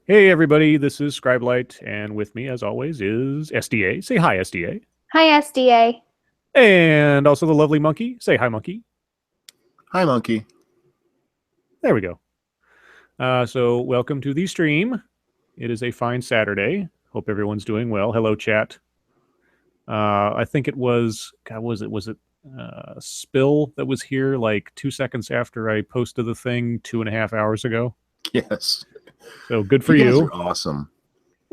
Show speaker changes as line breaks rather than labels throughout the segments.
Hey everybody, this is Scribe, and with me, as always, is SDA. Say hi, SDA.
Hi, SDA.
And also the lovely Monkey. Say hi, Monkey.
Hi, Monkey.
There we go. So welcome to the stream. It is a fine Saturday. Hope everyone's doing well. Hello, chat. I think it was, God, was it Spill that was here like 2 seconds after I posted the thing 2.5 hours ago?
Yes.
So good for
You guys
you.
are awesome.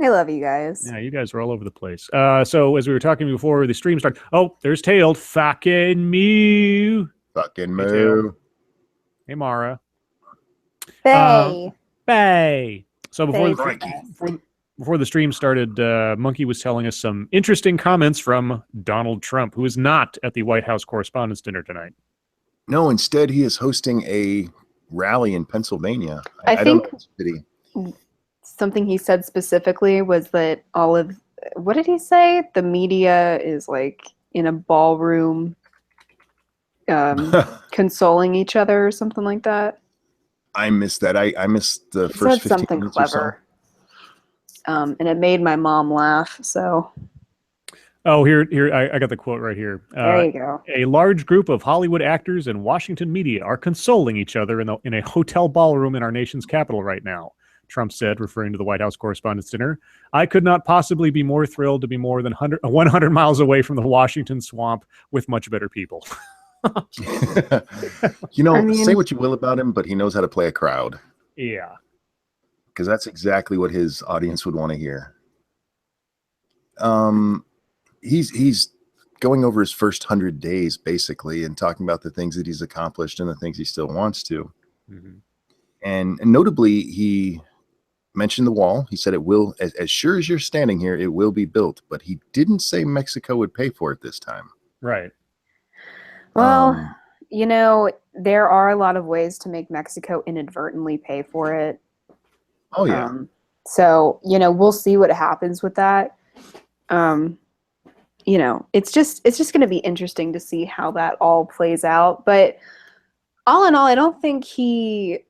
I love you guys.
Yeah, you guys are all over the place. So as we were talking before the stream started, oh, there's Tailed. Fucking Mew.
Fucking
Hey, Tail.
moo.
Hey, Mara.
Bay.
Bay. So
Bay
before the stream started, Monkey was telling us some interesting comments from Donald Trump, who is not at the White House Correspondents' Dinner tonight.
No, instead he is hosting a rally in Pennsylvania.
I think
don't know which city.
something he said specifically was that what did he say? The media is like in a ballroom consoling each other or something like that.
I missed that. I missed the
He
first
said
15
something
minutes
clever. And it made my mom laugh, so.
Oh, here, I got the quote right here.
There you go.
A large group of Hollywood actors and Washington media are consoling each other in a hotel ballroom in our nation's capital right now, Trump said, referring to the White House Correspondents' Dinner. I could not possibly be more thrilled to be more than 100 miles away from the Washington swamp with much better people.
Say what you will about him, but he knows how to play a crowd.
Yeah.
Because that's exactly what his audience would want to hear. He's going over his first 100 days, basically, and talking about the things that he's accomplished and the things he still wants to.
Mm-hmm.
And notably, he mentioned the wall. He said it will, as sure as you're standing here, it will be built. But he didn't say Mexico would pay for it this time.
Right.
Well, there are a lot of ways to make Mexico inadvertently pay for it.
Oh, yeah.
So, we'll see what happens with that. It's just going to be interesting to see how that all plays out. But all in all, I don't think he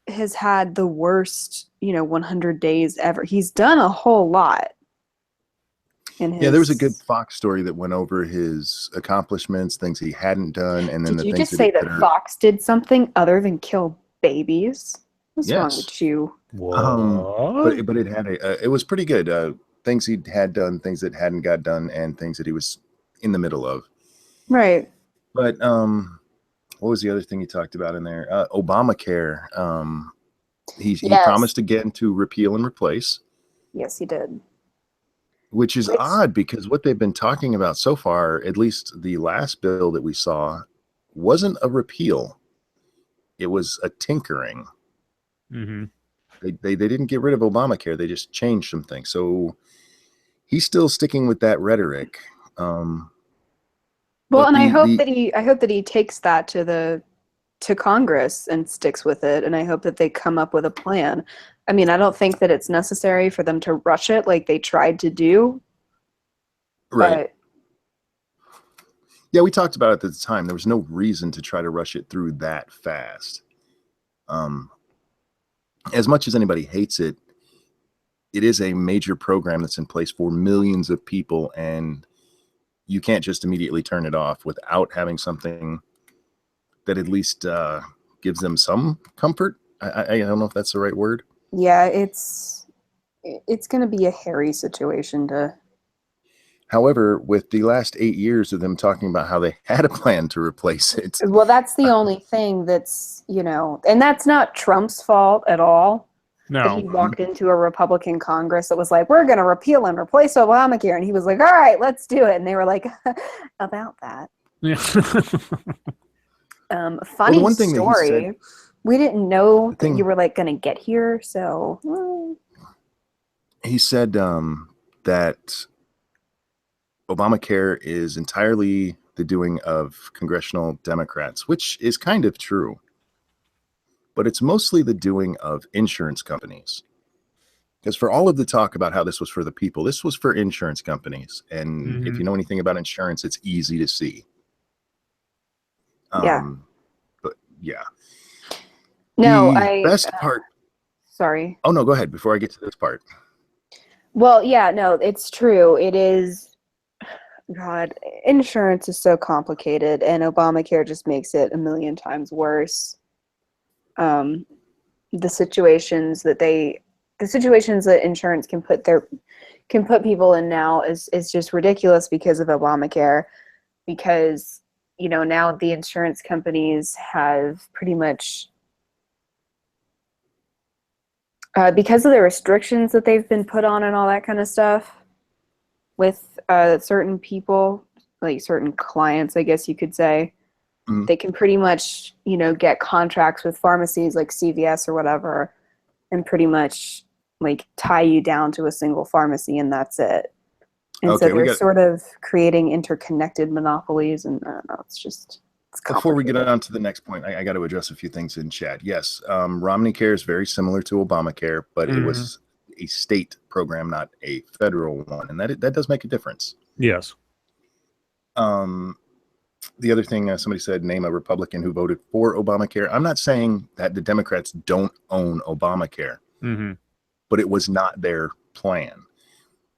has had the worst, 100 days ever. He's done a whole lot.
Yeah, there was a good Fox story that went over his accomplishments, things he hadn't done, and then
Did you just say that Fox did something other than kill babies? What's wrong with you?
But it had it was pretty good. Things he had done, things that hadn't got done, and things that he was in the middle of.
Right.
But what was the other thing he talked about in there? Obamacare. He promised again to repeal and replace.
Yes, he did.
Which is odd because what they've been talking about so far, at least the last bill that we saw, wasn't a repeal. It was a tinkering.
Mm-hmm.
They didn't get rid of Obamacare. They just changed some things. So he's still sticking with that rhetoric.
Well, and I hope that he takes that to Congress and sticks with it, and I hope that they come up with a plan. I mean, I don't think that it's necessary for them to rush it like they tried to do.
Right. Yeah, we talked about it at the time. There was no reason to try to rush it through that fast. As much as anybody hates it, it is a major program that's in place for millions of people, and you can't just immediately turn it off without having something that at least gives them some comfort. I don't know if that's the right word.
Yeah, it's going to be a hairy situation to.
However, with the last 8 years of them talking about how they had a plan to replace it.
Well, that's the only thing that's, and that's not Trump's fault at all.
No.
That he walked into a Republican Congress that was like, we're going to repeal and replace Obamacare. And he was like, all right, let's do it. And they were like, about that.
Yeah.
Funny story. We didn't know that you were like going to get here. So
he said that Obamacare is entirely the doing of congressional Democrats, which is kind of true. But it's mostly the doing of insurance companies. Because for all of the talk about how this was for the people, this was for insurance companies. And if you know anything about insurance, it's easy to see.
Yeah.
But yeah.
No,
the best part.
Sorry.
Oh, no, go ahead before I get to this part.
Well, yeah, no, it's true. It is. God, insurance is so complicated, and Obamacare just makes it a million times worse. Um, the situations that insurance can put people in now is just ridiculous because of Obamacare. Because now the insurance companies have pretty much because of the restrictions that they've been put on and all that kind of stuff with certain people, like certain clients, I guess you could say, they can pretty much, get contracts with pharmacies like CVS or whatever, and pretty much like tie you down to a single pharmacy, and that's it. And
Okay,
so they're sort of creating interconnected monopolies, and I don't know, it's
before we get on to the next point, I got to address a few things in chat. Yes, Romney Care is very similar to Obamacare, but it was a state program, not a federal one, and that does make a difference.
Yes.
The other thing, somebody said, name a Republican who voted for Obamacare. I'm not saying that the Democrats don't own Obamacare, but it was not their plan.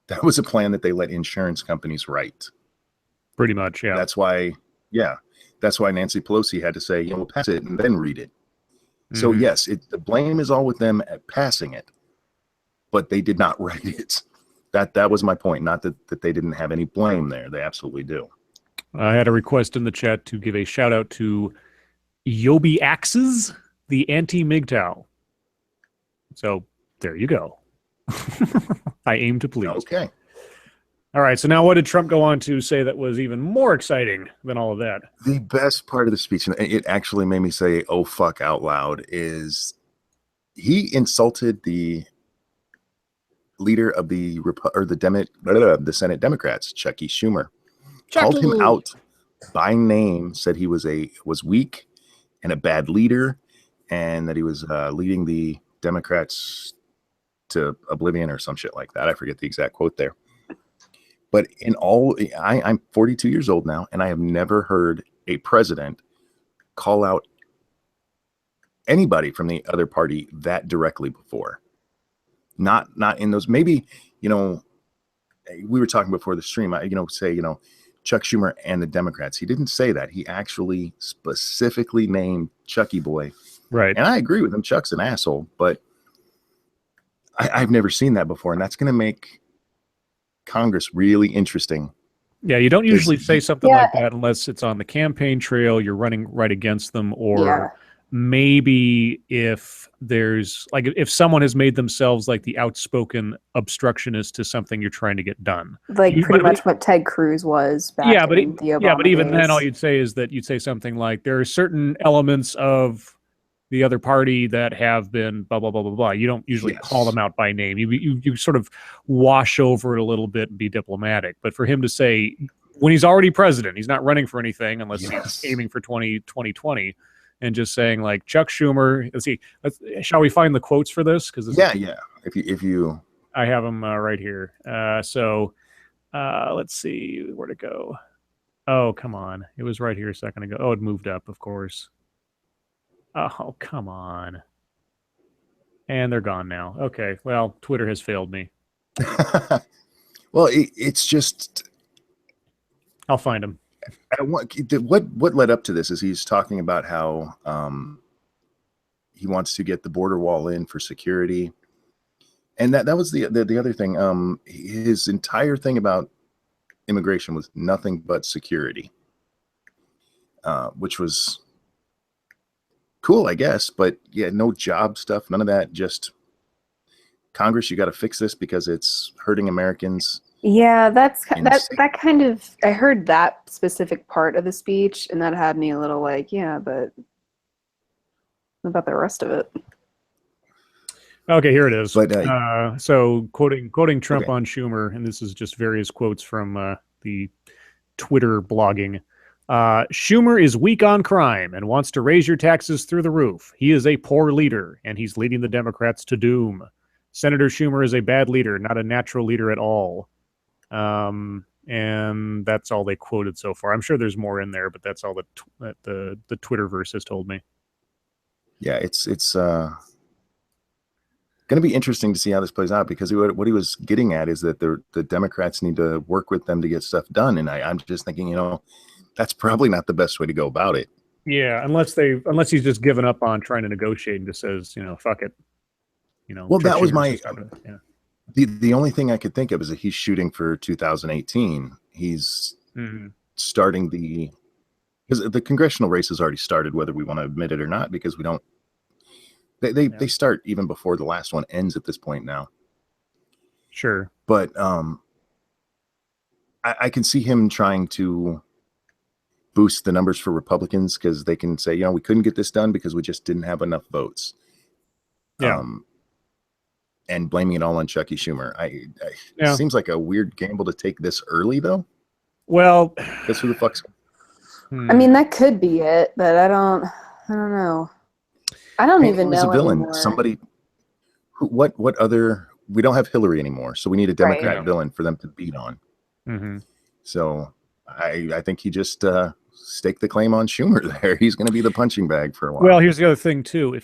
That was a plan that they let insurance companies write.
Pretty much, yeah.
That's why Nancy Pelosi had to say, we'll pass it and then read it. So yes, the blame is all with them at passing it, but they did not write it. That was my point. Not that they didn't have any blame there. They absolutely do.
I had a request in the chat to give a shout out to Yobi Axes, the anti-MGTOW. So there you go. I aim to please.
Okay.
All right. So now what did Trump go on to say that was even more exciting than all of that?
The best part of the speech, and it actually made me say, oh, fuck, out loud, is he insulted the leader of the Senate Democrats, Chucky Schumer. Called him out by name, said he was weak and a bad leader, and that he was leading the Democrats to oblivion or some shit like that. I forget the exact quote there. But I'm 42 years old now, and I have never heard a president call out anybody from the other party that directly before. Not in those, maybe, we were talking before the stream, say, Chuck Schumer and the Democrats. He didn't say that. He actually specifically named Chucky Boy.
Right.
And I agree with him. Chuck's an asshole, but I've never seen that before. And that's going to make Congress really interesting.
Yeah, you don't usually say something like that unless it's on the campaign trail, you're running right against them, or maybe if there's if someone has made themselves like the outspoken obstructionist to something you're trying to get done,
like pretty much what Ted Cruz was back in the Obama
but even
days.
then all you'd say is that you'd say something like there are certain elements of the other party that have been blah blah blah blah blah. You don't usually call them out by name. You sort of wash over it a little bit and be diplomatic. But for him to say when he's already president, he's not running for anything unless he's aiming for 2020, and just saying like Chuck Schumer. Let's see. Shall we find the quotes for this? Because
if you,
I have them right here. So let's see where to go. Oh, come on! It was right here a second ago. Oh, it moved up, of course. Oh, come on. And they're gone now. Okay. Well, Twitter has failed me.
Well, it's just...
I'll find them.
What led up to this is he's talking about how he wants to get the border wall in for security. And that was the other thing. His entire thing about immigration was nothing but security, which was... cool, I guess, but yeah, no job stuff, none of that. Just Congress, you got to fix this because it's hurting Americans.
Yeah, that kind of. I heard that specific part of the speech, and that had me a little like, yeah, but what about the rest of it?
Okay, here it is.
But,
so quoting Trump on Schumer, and this is just various quotes from the Twitter blogging. Schumer is weak on crime and wants to raise your taxes through the roof. He is a poor leader, and he's leading the Democrats to doom. Senator Schumer is a bad leader, not a natural leader at all. And that's all they quoted so far. I'm sure there's more in there, but that's all that the Twitterverse has told me.
Yeah, it's going to be interesting to see how this plays out, because what he was getting at is that the Democrats need to work with them to get stuff done. And I'm just thinking, that's probably not the best way to go about it.
Yeah, unless he's just given up on trying to negotiate and just says, fuck it.
Well, that was my
the
only thing I could think of is that he's shooting for 2018. He's starting because the congressional race has already started, whether we want to admit it or not, because we don't. They start even before the last one ends at this point now.
Sure,
but I can see him trying to boost the numbers for Republicans, because they can say, we couldn't get this done because we just didn't have enough votes.
Yeah.
And blaming it all on Chucky Schumer. It seems like a weird gamble to take this early, though.
Well,
guess who the fuck's.
I mean, that could be it, but I don't know. I don't even know
a villain.
Anymore.
Somebody who, what other, we don't have Hillary anymore, so we need a Democrat villain for them to beat on. So I think he just staked the claim on Schumer there. He's going to be the punching bag for a while.
Well, here's the other thing too.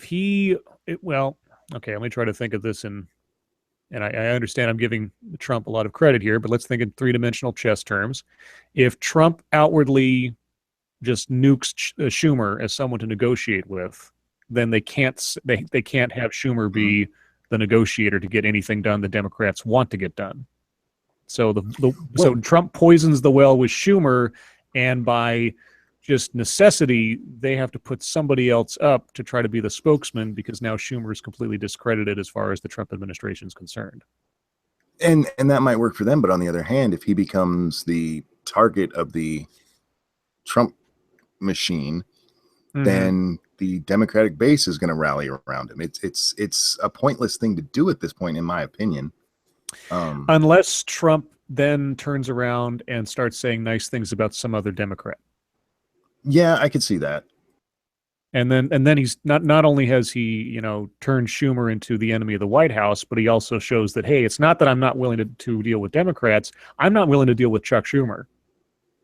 Okay, let me try to think of this and I understand I'm giving Trump a lot of credit here, but let's think in three-dimensional chess terms. If Trump outwardly just nukes Schumer as someone to negotiate with, then they can't have Schumer be the negotiator to get anything done the Democrats want to get done. So so Trump poisons the well with Schumer, and by just necessity, they have to put somebody else up to try to be the spokesman, because now Schumer is completely discredited as far as the Trump administration is concerned.
And that might work for them, but on the other hand, if he becomes the target of the Trump machine, then the Democratic base is going to rally around him. It's a pointless thing to do at this point, in my opinion.
Unless Trump then turns around and starts saying nice things about some other Democrat.
Yeah, I could see that.
And then he's not only has he, turned Schumer into the enemy of the White House, but he also shows that, hey, it's not that I'm not willing to deal with Democrats. I'm not willing to deal with Chuck Schumer.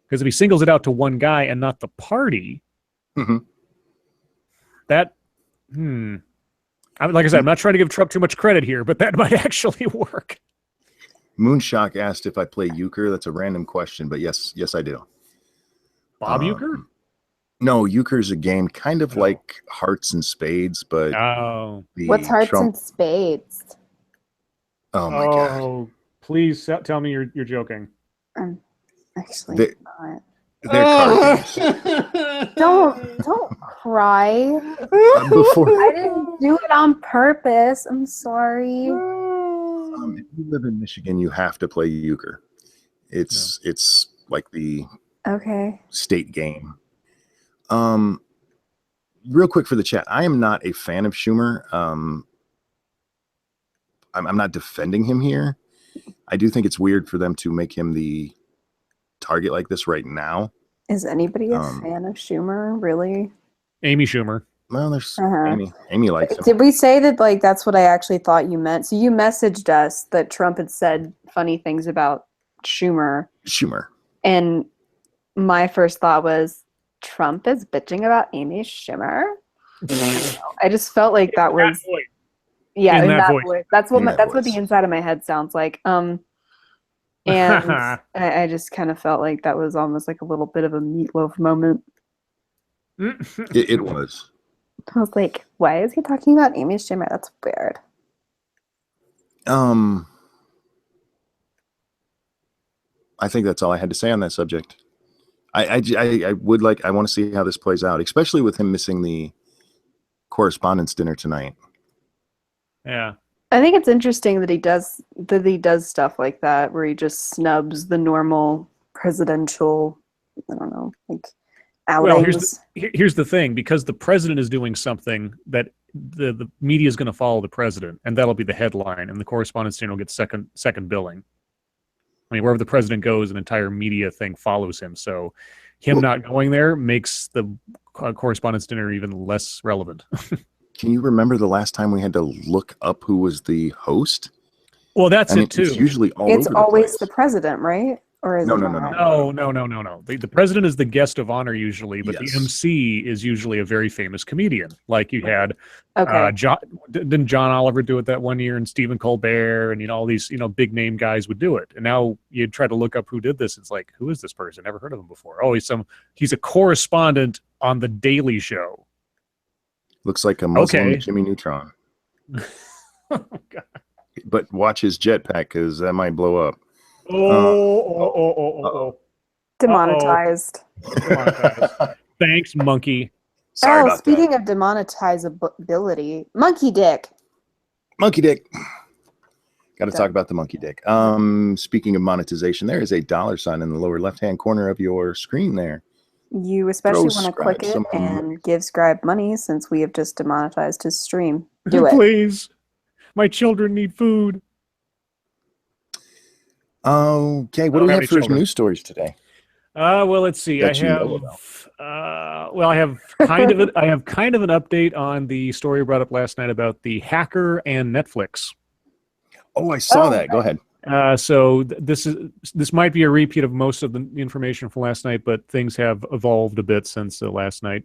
Because if he singles it out to one guy and not the party, like I said, I'm not trying to give Trump too much credit here, but that might actually work.
Moonshock asked if I play euchre. That's a random question, but yes, I do.
Bob Euchre?
No, euchre is a game kind of like Hearts and Spades, but
what's Hearts and Spades?
Oh my god!
Please tell me you're joking.
Actually not.
They're card games.
Don't cry. I didn't do it on purpose. I'm sorry.
If you live in Michigan, you have to play euchre. It's like the state game. Real quick for the chat, I am not a fan of Schumer. I'm not defending him here. I do think it's weird for them to make him the target like this right now.
Is anybody a fan of Schumer, really?
Amy Schumer.
Well, there's Amy likes him.
Did we say that that's what I actually thought you meant? So you messaged us that Trump had said funny things about Schumer. And my first thought was, Trump is bitching about Amy Schumer. I just felt like that was in that voice. That's what the inside of my head sounds like. And I just kind of felt like that was almost like a little bit of a Meatloaf moment.
It was.
I was like, why is he talking about Amy Schumer? That's weird.
I think that's all I had to say on that subject. I want to see how this plays out, especially with him missing the correspondence dinner tonight.
Yeah.
I think it's interesting that he does stuff like that, where he just snubs the normal presidential, I don't know, like outings.
Well, here's the thing, because the president is doing something that the media is going to follow the president, and that'll be the headline, and the correspondence dinner will get second billing. I mean, wherever the president goes, an entire media thing follows him. So him not going there makes the correspondence dinner even less relevant.
Can you remember the last time we had to look up who was the host?
Well, that's it too.
It's usually
it's always the president, right? Or is
No,
it
no, no,
not?
No. The president is the guest of honor usually, but
Yes.
the MC is usually a very famous comedian. Like you had
Okay.
didn't John Oliver do it that one year, and Stephen Colbert, and all these big name guys would do it. And now you try to look up who did this. It's like, who is this person? Never heard of him before. Oh, he's a correspondent on the Daily Show.
Looks like a Muslim
Okay.
Jimmy Neutron.
Oh, God.
But watch his jetpack, because that might blow up.
Oh.
Demonetized.
Demonetized. Thanks, monkey.
Sorry about
speaking
that.
of demonetizability, monkey dick.
Monkey dick. Got to talk about the monkey dick. Speaking of monetization, there is a $sign in the lower left-hand corner of your screen there.
You especially
Throw
want to click
Scribe
it
some
and give Scribe money since we have just demonetized his stream. Do it.
Please. My children need food.
Okay, what
I
do
don't
we
have
have
any
for
children.
news stories today?
Well, let's see.
That you know about.
I have kind of I have kind of an update on the story brought up last night about the hacker and Netflix.
Oh, I saw
Oh,
that. Go ahead.
This might be a repeat of most of the information from last night, but things have evolved a bit since last night.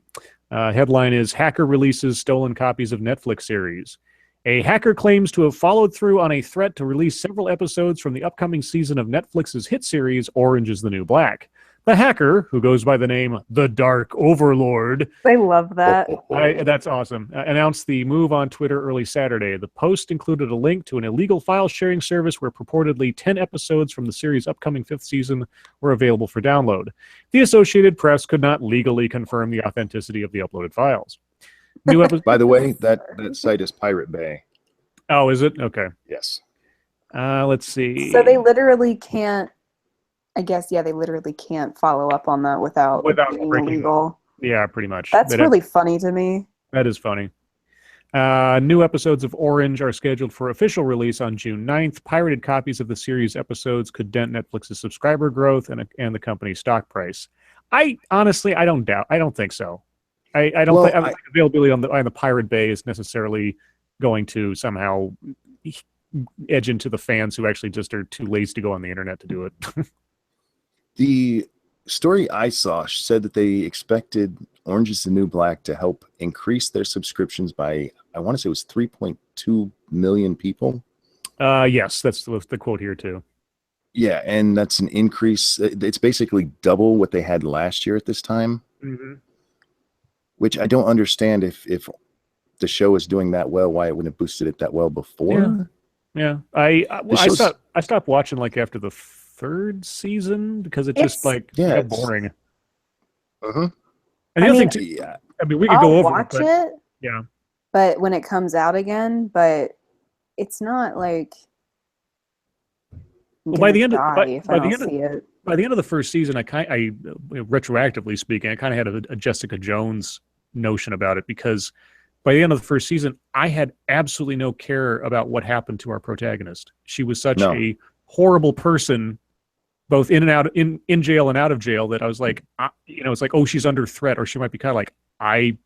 Headline is Hacker releases stolen copies of Netflix series. A hacker claims to have followed through on a threat to release several episodes from the upcoming season of Netflix's hit series Orange is the New Black. The hacker, who goes by the name The Dark Overlord,
I love that.
that's awesome, announced the move on Twitter early Saturday. The post included a link to an illegal file sharing service where purportedly 10 episodes from the series' upcoming 5th season were available for download. The Associated Press could not legally confirm the authenticity of the uploaded files. New episode.
By the way, that site is Pirate Bay.
Oh, is it? Okay.
Yes.
Let's see.
So they literally can't. I guess they literally can't follow up on that without being
breaking
illegal.
Yeah, pretty much.
That's really funny to me.
That is funny. New episodes of Orange are scheduled for official release on June 9th. Pirated copies of the series episodes could dent Netflix's subscriber growth and the company's stock price. I don't think so. I don't think availability on the Pirate Bay is necessarily going to somehow edge into the fans who actually just are too lazy to go on the internet to do it.
The story I saw said that they expected Orange is the New Black to help increase their subscriptions by, I want to say it was 3.2 million people.
Yes, that's the quote here too.
Yeah, and that's an increase. It's basically double what they had last year at this time, which I don't understand if the show is doing that well, why it wouldn't have boosted it that well before.
Yeah. I stopped watching like after the 3rd season because it just got boring. And the other thing too, we could go over
watch it.
Yeah.
But when it comes out again, but it's not like
by the end of the 1st season, I retroactively speaking, I kind of had a Jessica Jones notion about it because by the end of the 1st season, I had absolutely no care about what happened to our protagonist. She was such a horrible person, both in and out in jail and out of jail, that I was like, it's like, oh, she's under threat, or she might be kind of like, I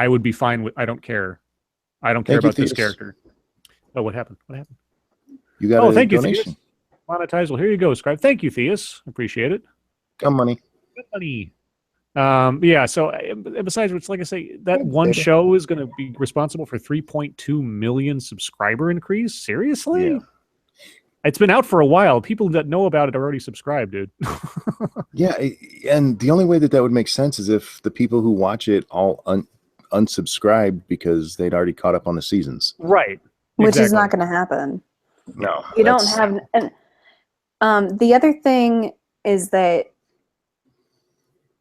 would be fine with. I don't care. I don't care about this character. Oh, what happened?
You got
thank
donation.
You, Monetize. Well, here you go, Scribe. Thank you, Theus. Appreciate it.
Come money.
Good money. So besides which, like I say, that one show is going to be responsible for 3.2 million subscriber increase. Seriously?
Yeah.
It's been out for a while. People that know about it are already subscribed, dude.
Yeah, and the only way that would make sense is if the people who watch it all unsubscribed because they'd already caught up on the seasons.
Right.
Which is not going to happen.
No.
You don't have... the other thing is that,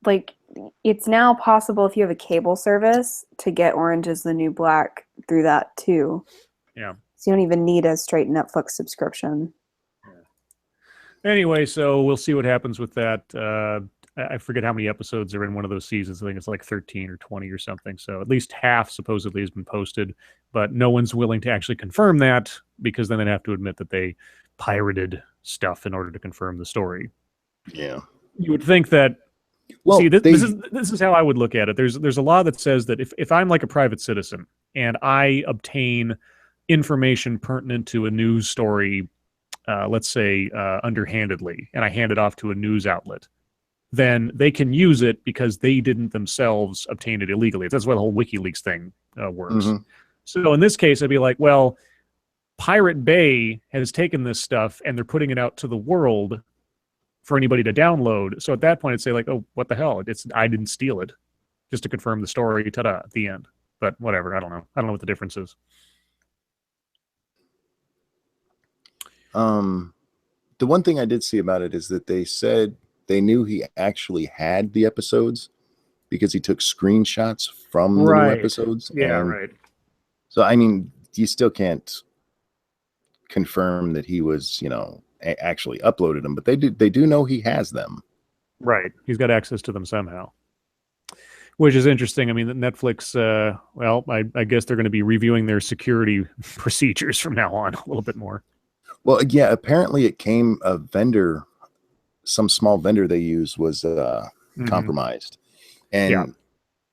like, it's now possible if you have a cable service to get Orange is the New Black through that too.
Yeah.
So you don't even need a straight Netflix subscription.
Anyway, so we'll see what happens with that. I forget how many episodes are in one of those seasons. I think it's like 13 or 20 or something. So at least half supposedly has been posted, but no one's willing to actually confirm that because then they'd have to admit that they pirated stuff in order to confirm the story.
Yeah.
You would think that. Well, see, this is how I would look at it. There's a law that says that if I'm like a private citizen and I obtain information pertinent to a news story let's say underhandedly, and I hand it off to a news outlet, then they can use it because they didn't themselves obtain it illegally. That's why the whole WikiLeaks thing works.
Mm-hmm.
So in this case, I'd be like, well, Pirate Bay has taken this stuff and they're putting it out to the world for anybody to download. So at that point, I'd say like, oh, what the hell? I didn't steal it, just to confirm the story. Ta-da! At the end. But whatever. I don't know. I don't know what the difference is.
The one thing I did see about it is that they said they knew he actually had the episodes because he took screenshots from the new episodes.
Yeah, right.
So, I mean, you still can't confirm that he was, actually uploaded them, but they do know he has them.
Right. He's got access to them somehow, which is interesting. I mean, Netflix, I guess they're going to be reviewing their security procedures from now on a little bit more.
Well, yeah, apparently it came a vendor, some small vendor they use was compromised. And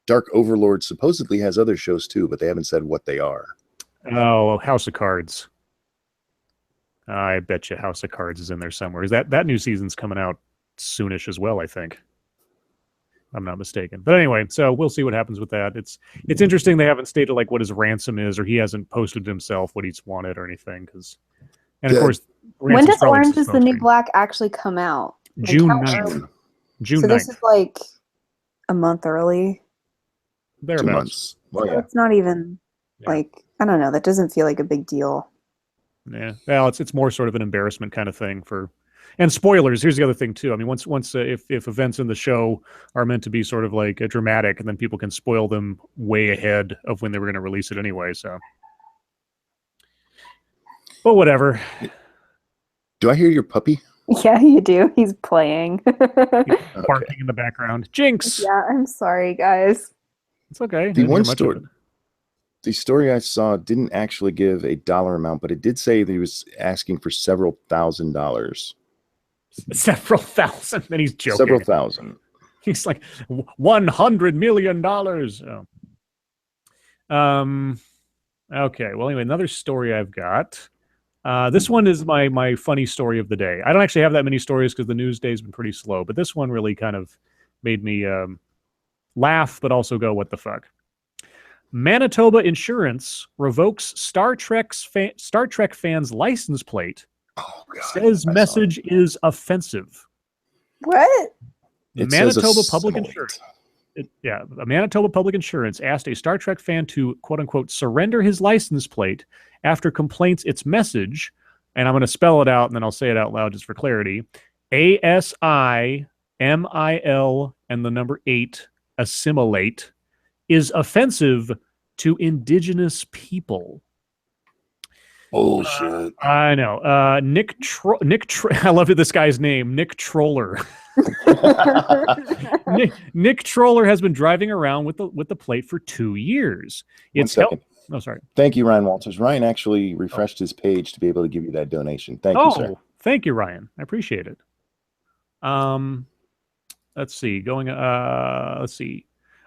Dark Overlord supposedly has other shows too, but they haven't said what they are.
Oh, House of Cards. I bet you House of Cards is in there somewhere. Is that new season's coming out soonish as well, I think. I'm not mistaken. But anyway, so we'll see what happens with that. It's interesting they haven't stated like what his ransom is, or he hasn't posted himself what he's wanted or anything. Of course,
when does Orange is the New Black actually come out?
June 9th. June 9th.
So this is like a month early.
Thereabouts.
2 months. Well,
so it's not even like, I don't know. That doesn't feel like a big deal.
Yeah. Well, it's more sort of an embarrassment kind of thing for. And spoilers. Here's the other thing too. I mean, once if events in the show are meant to be sort of like dramatic, and then people can spoil them way ahead of when they were going to release it anyway. So, but whatever.
Do I hear your puppy?
Yeah, you do. He's playing.
Barking in the background. Jinx.
Yeah, I'm sorry, guys.
It's okay.
The story I saw didn't actually give a dollar amount, but it did say that he was asking for several $1,000s.
Several thousand. And he's joking.
Several thousand.
He's like $100 million. Oh. Okay. Well, anyway, another story I've got. This one is my funny story of the day. I don't actually have that many stories because the news day has been pretty slow, but this one really kind of made me laugh, but also go, what the fuck? Manitoba Insurance revokes Star Trek fans' license plate. Oh, God, says message is offensive.
What?
Manitoba Public Insurance. Manitoba Public Insurance asked a Star Trek fan to, quote unquote, surrender his license plate after complaints its message, and I'm going to spell it out and then I'll say it out loud just for clarity. ASIMIL and the number 8, assimilate, is offensive to indigenous people.
Bullshit.
I know. I love this guy's name, Nick Troller. Nick Troller has been driving around with the plate for 2 years. Oh, sorry.
Thank you, Ryan Walters. Ryan actually refreshed his page to be able to give you that donation. Thank you, sir.
Thank you, Ryan. I appreciate it. Let's see.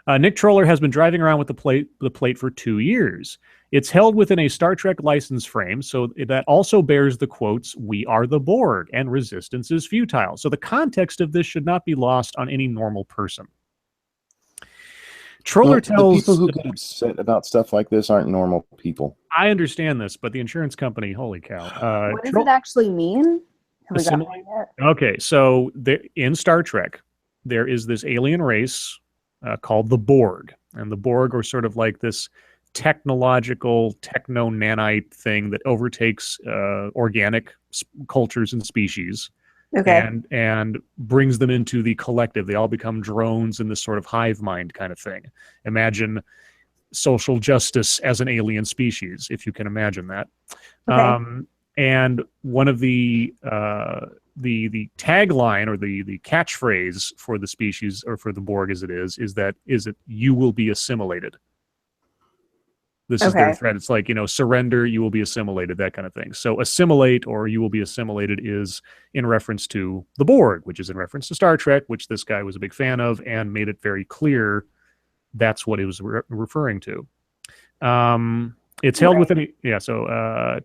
Nick Troller has been driving around with the plate for 2 years. It's held within a Star Trek license frame, so that also bears the quotes, "We are the Borg," and "Resistance is futile." So the context of this should not be lost on any normal person. Troller tells...
The people who get upset about stuff like this aren't normal people.
I understand this, but the insurance company, holy cow.
What does it actually mean?
Okay, so in Star Trek, there is this alien race called the Borg. And the Borg are sort of like this technological techno-nanite thing that overtakes organic cultures and species.
Okay.
And brings them into the collective. They all become drones in this sort of hive mind kind of thing. Imagine social justice as an alien species, if you can imagine that. Okay. And one of the tagline or the catchphrase for the species, or for the Borg as it is you will be assimilated. This is their threat. It's like, surrender, you will be assimilated, that kind of thing. So assimilate or you will be assimilated is in reference to the Borg, which is in reference to Star Trek, which this guy was a big fan of and made it very clear that's what he was referring to. It's held within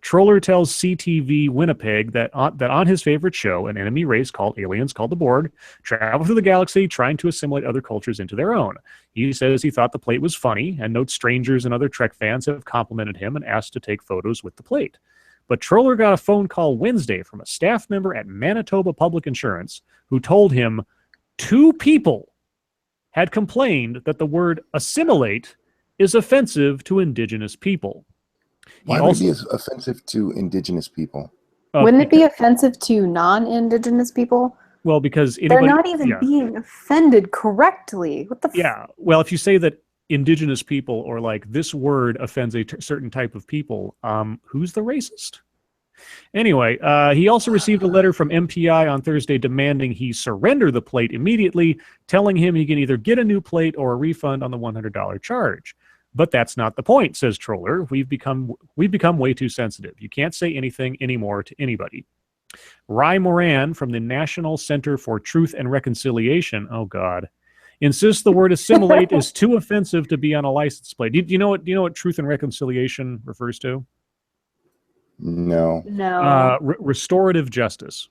Troller tells CTV Winnipeg that on his favorite show, an enemy race called aliens called the Borg travel through the galaxy trying to assimilate other cultures into their own. He says he thought the plate was funny, and notes strangers and other Trek fans have complimented him and asked to take photos with the plate. But Troller got a phone call Wednesday from a staff member at Manitoba Public Insurance who told him 2 people had complained that the word assimilate is offensive to Indigenous people.
Why would it be offensive to Indigenous people?
Wouldn't it be offensive to non-Indigenous people?
Well, because
they're not even being offended correctly. What the?
Yeah. Well, if you say that Indigenous people or like this word offends a certain type of people, who's the racist? Anyway, he also received a letter from MPI on Thursday demanding he surrender the plate immediately, telling him he can either get a new plate or a refund on the $100 charge. But that's not the point, says Troller. We've become way too sensitive. You can't say anything anymore to anybody. Ry Moran from the National Center for Truth and Reconciliation, oh God, insists the word assimilate is too offensive to be on a license plate. Do you know what Truth and Reconciliation refers to?
No.
Restorative justice.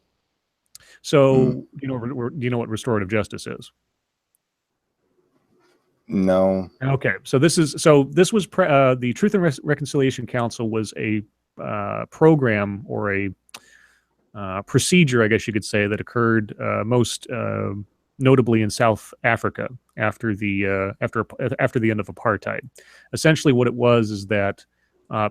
So, do you know what restorative justice is?
No.
Okay, so this was the Truth and Reconciliation Council was a program or a procedure, I guess you could say, that occurred most notably in South Africa after the end of apartheid. Essentially, what it was is that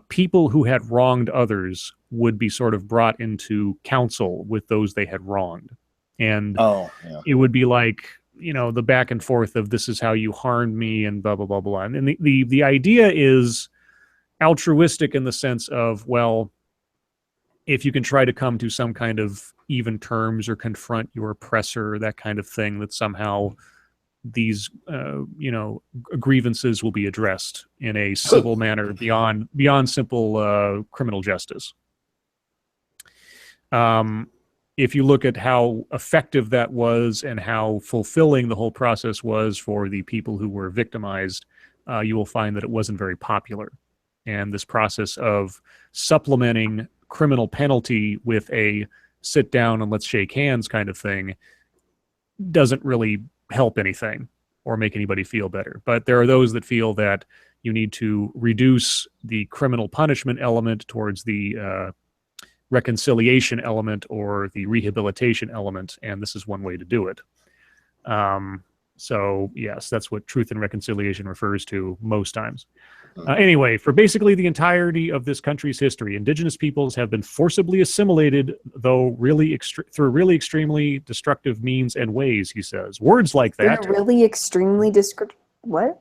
people who had wronged others would be sort of brought into counsel with those they had wronged, and it would be like, the back and forth of this is how you harmed me and blah, blah, blah, blah. And the idea is altruistic in the sense of, well, if you can try to come to some kind of even terms or confront your oppressor, that kind of thing, that somehow these, grievances will be addressed in a civil manner beyond simple criminal justice. If you look at how effective that was and how fulfilling the whole process was for the people who were victimized, you will find that it wasn't very popular. And this process of supplementing criminal penalty with a sit down and let's shake hands kind of thing doesn't really help anything or make anybody feel better. But there are those that feel that you need to reduce the criminal punishment element towards the reconciliation element or the rehabilitation element, and this is one way to do it. So yes, that's what Truth and Reconciliation refers to most times. Anyway, for basically the entirety of this country's history, Indigenous peoples have been forcibly assimilated, though through really extremely destructive means and ways, he says. Words like that.
They're really extremely what?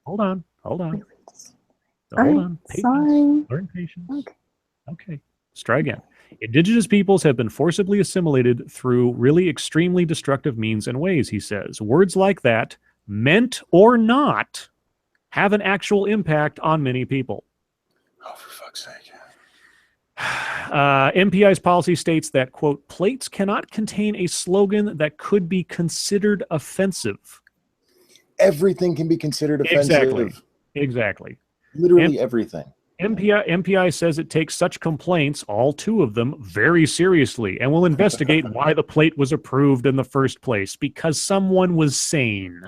Hold on. Hold on.
Patience.
Learn patience. Okay. Let's try again. Indigenous peoples have been forcibly assimilated through really extremely destructive means and ways, he says. Words like that, meant or not, have an actual impact on many people.
Oh, for fuck's sake.
MPI's policy states that, quote, plates cannot contain a slogan that could be considered offensive.
Everything can be considered offensive.
Exactly.
Literally everything.
MPI says it takes such complaints, all 2 of them, very seriously and will investigate why the plate was approved in the first place, because someone was sane.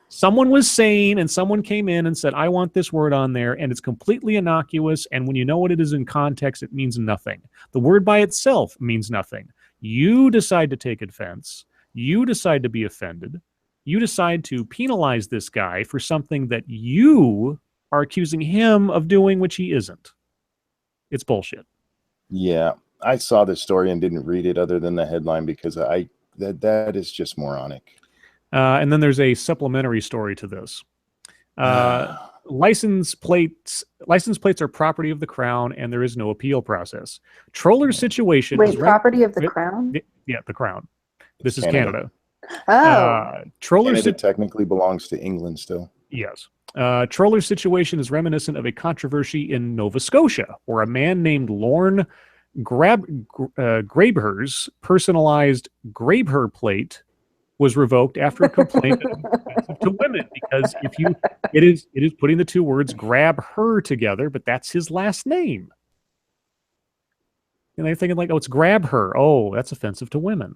Someone was sane and someone came in and said, I want this word on there, and it's completely innocuous, and when you know what it is in context, it means nothing. The word by itself means nothing. You decide to take offense. You decide to be offended. You decide to penalize this guy for something that you are accusing him of doing, which he isn't. It's bullshit.
Yeah, I saw this story and didn't read it other than the headline because that is just moronic.
And then there's a supplementary story to this. License plates are property of the Crown, and there is no appeal process. Troller's situation.
Wait, property of the Crown?
Yeah, the Crown. This is Canada.
Troller's technically belongs to England still.
Yes. Troller's situation is reminiscent of a controversy in Nova Scotia, where a man named Lorne Grabeher's personalized Grabeher plate was revoked after a complaint that it was offensive to women, because it is putting the two words grab her together, but that's his last name. And they're thinking like, oh, it's grab her. Oh, that's offensive to women.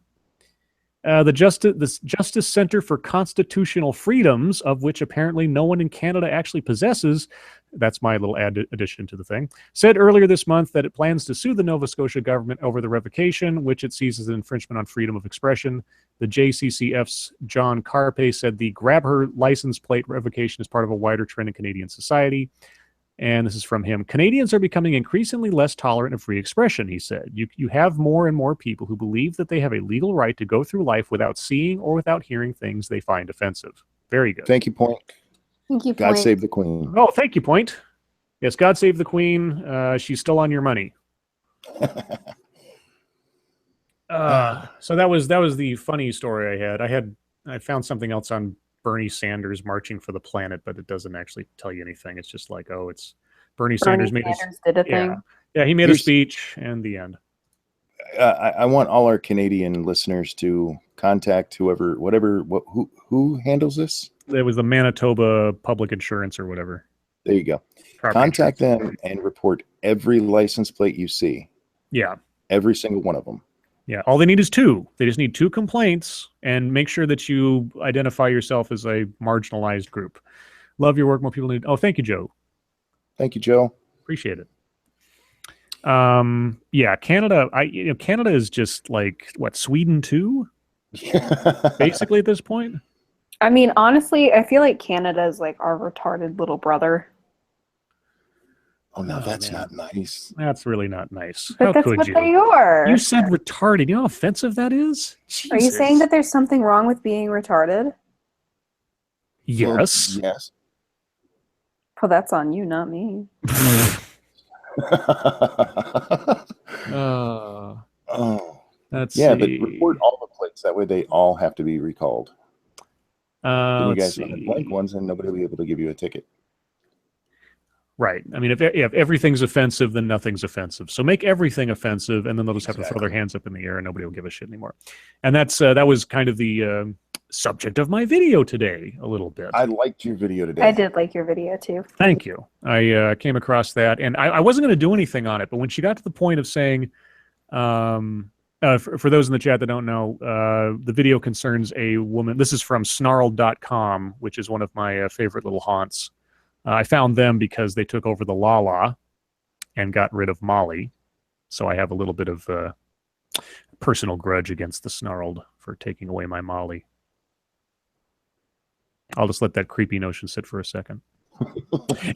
The Justice Center for Constitutional Freedoms, of which apparently no one in Canada actually possesses, that's my little addition to the thing, said earlier this month that it plans to sue the Nova Scotia government over the revocation, which it sees as an infringement on freedom of expression. The JCCF's John Carpe said the grab her license plate revocation is part of a wider trend in Canadian society. And this is from him. Canadians are becoming increasingly less tolerant of free expression, he said. You have more and more people who believe that they have a legal right to go through life without seeing or without hearing things they find offensive. Very good.
Thank you, Point.
Thank you,
God
Point.
save the Queen.
Oh, thank you, Point. Yes, God save the Queen. She's still on your money. So that was the funny story I had. I found something else on Bernie Sanders marching for the planet, but it doesn't actually tell you anything. It's just like, oh, it's Bernie Sanders
did a thing.
Yeah, he made a speech, and the end.
I want all our Canadian listeners to contact who handles this.
It was the Manitoba Public Insurance or whatever.
There you go. Contact them and report every license plate you see.
Yeah.
Every single one of them.
Yeah. All they need is 2. They just need 2 complaints, and make sure that you identify yourself as a marginalized group. Love your work. More people need. Oh, thank you, Joe.
Thank you, Joe.
Appreciate it. Yeah, Canada. Canada is just like what, Sweden too? Basically at this point.
I mean, honestly, I feel like Canada is like our retarded little brother.
Oh no, that's not nice.
That's really not nice.
But
how
that's
could
what
you?
they are.
You said retarded. You know how offensive that is? Jesus.
Are you saying that there's something wrong with being retarded?
Yes.
Well, yes.
Well, that's on you, not me.
Let's
yeah,
see.
but report all the plates. That way they all have to be recalled. Then you guys have blank ones and nobody will be able to give you a ticket.
Right. I mean, if everything's offensive, then nothing's offensive. So make everything offensive, and then they'll just have to throw their hands up in the air, and nobody will give a shit anymore. And that was kind of the subject of my video today, a little bit.
I liked your video today.
I did like your video too.
Thank you. I came across that, and I wasn't going to do anything on it, but when she got to the point of saying, for those in the chat that don't know, the video concerns a woman. This is from snarled.com, which is one of my favorite little haunts. I found them because they took over the Lala and got rid of Molly. So I have a little bit of personal grudge against the Snarled for taking away my Molly. I'll just let that creepy notion sit for a second.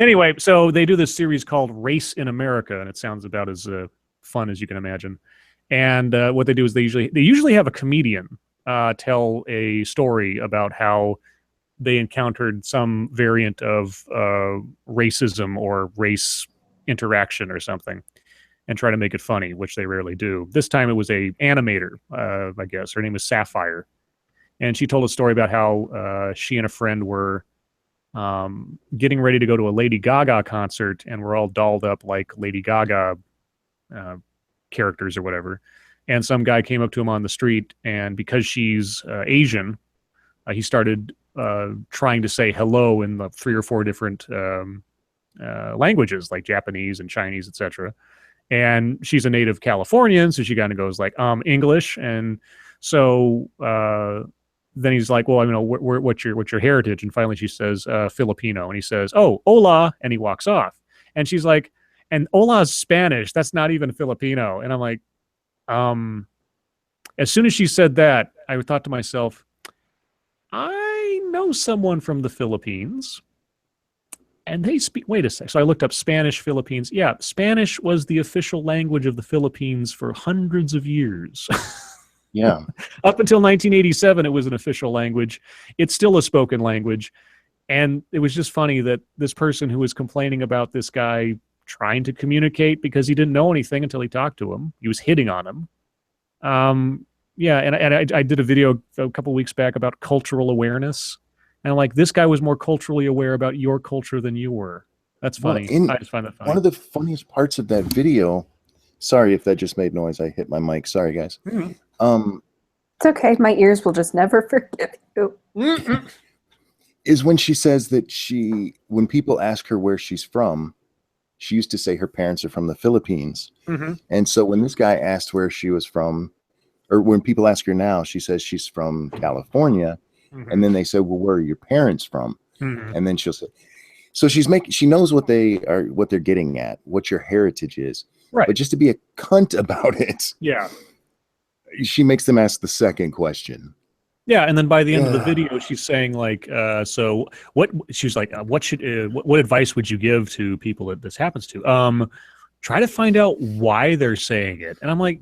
Anyway, so they do this series called Race in America, and it sounds about as fun as you can imagine. And what they do is they usually have a comedian tell a story about how they encountered some variant of racism or race interaction or something, and try to make it funny, which they rarely do. This time it was a animator, I guess. Her name was Sapphire. And she told a story about how she and a friend were getting ready to go to a Lady Gaga concert, and were all dolled up like Lady Gaga characters or whatever. And some guy came up to him on the street, and because she's Asian, he started trying to say hello in the 3 or 4 different languages, like Japanese and Chinese, etc. And she's a native Californian, so she kind of goes like, English. And so then he's like, well, I mean, what's your heritage? And finally she says, Filipino. And he says, oh, hola. And he walks off. And she's like, and hola is Spanish. That's not even Filipino. And I'm like, as soon as she said that, I thought to myself, I know someone from the Philippines, and they speak. Wait a sec. So I looked up Spanish, Philippines. Yeah, Spanish was the official language of the Philippines for hundreds of years.
Yeah.
Up until 1987, it was an official language. It's still a spoken language. And it was just funny that this person who was complaining about this guy trying to communicate because he didn't know anything until he talked to him. He was hitting on him. Yeah, and I did a video a couple weeks back about cultural awareness. And like, this guy was more culturally aware about your culture than you were. That's funny. I just find that funny.
One of the funniest parts of that video, sorry if that just made noise. I hit my mic. Sorry, guys.
Mm-hmm.
It's okay. My ears will just never forgive you.
is when she says that when people ask her where she's from, she used to say her parents are from the Philippines.
Mm-hmm.
And so when this guy asked where she was from, or when people ask her now, she says she's from California.
Mm-hmm.
And then they say, well, where are your parents from?
Mm-hmm.
And then she'll say, so she knows what they're getting at, what your heritage is.
Right.
But just to be a cunt about it.
Yeah.
She makes them ask the second question.
Yeah, and then by the end of the video, she's saying like, "So what?" She's like, what advice would you give to people that this happens to? Try to find out why they're saying it." And I'm like,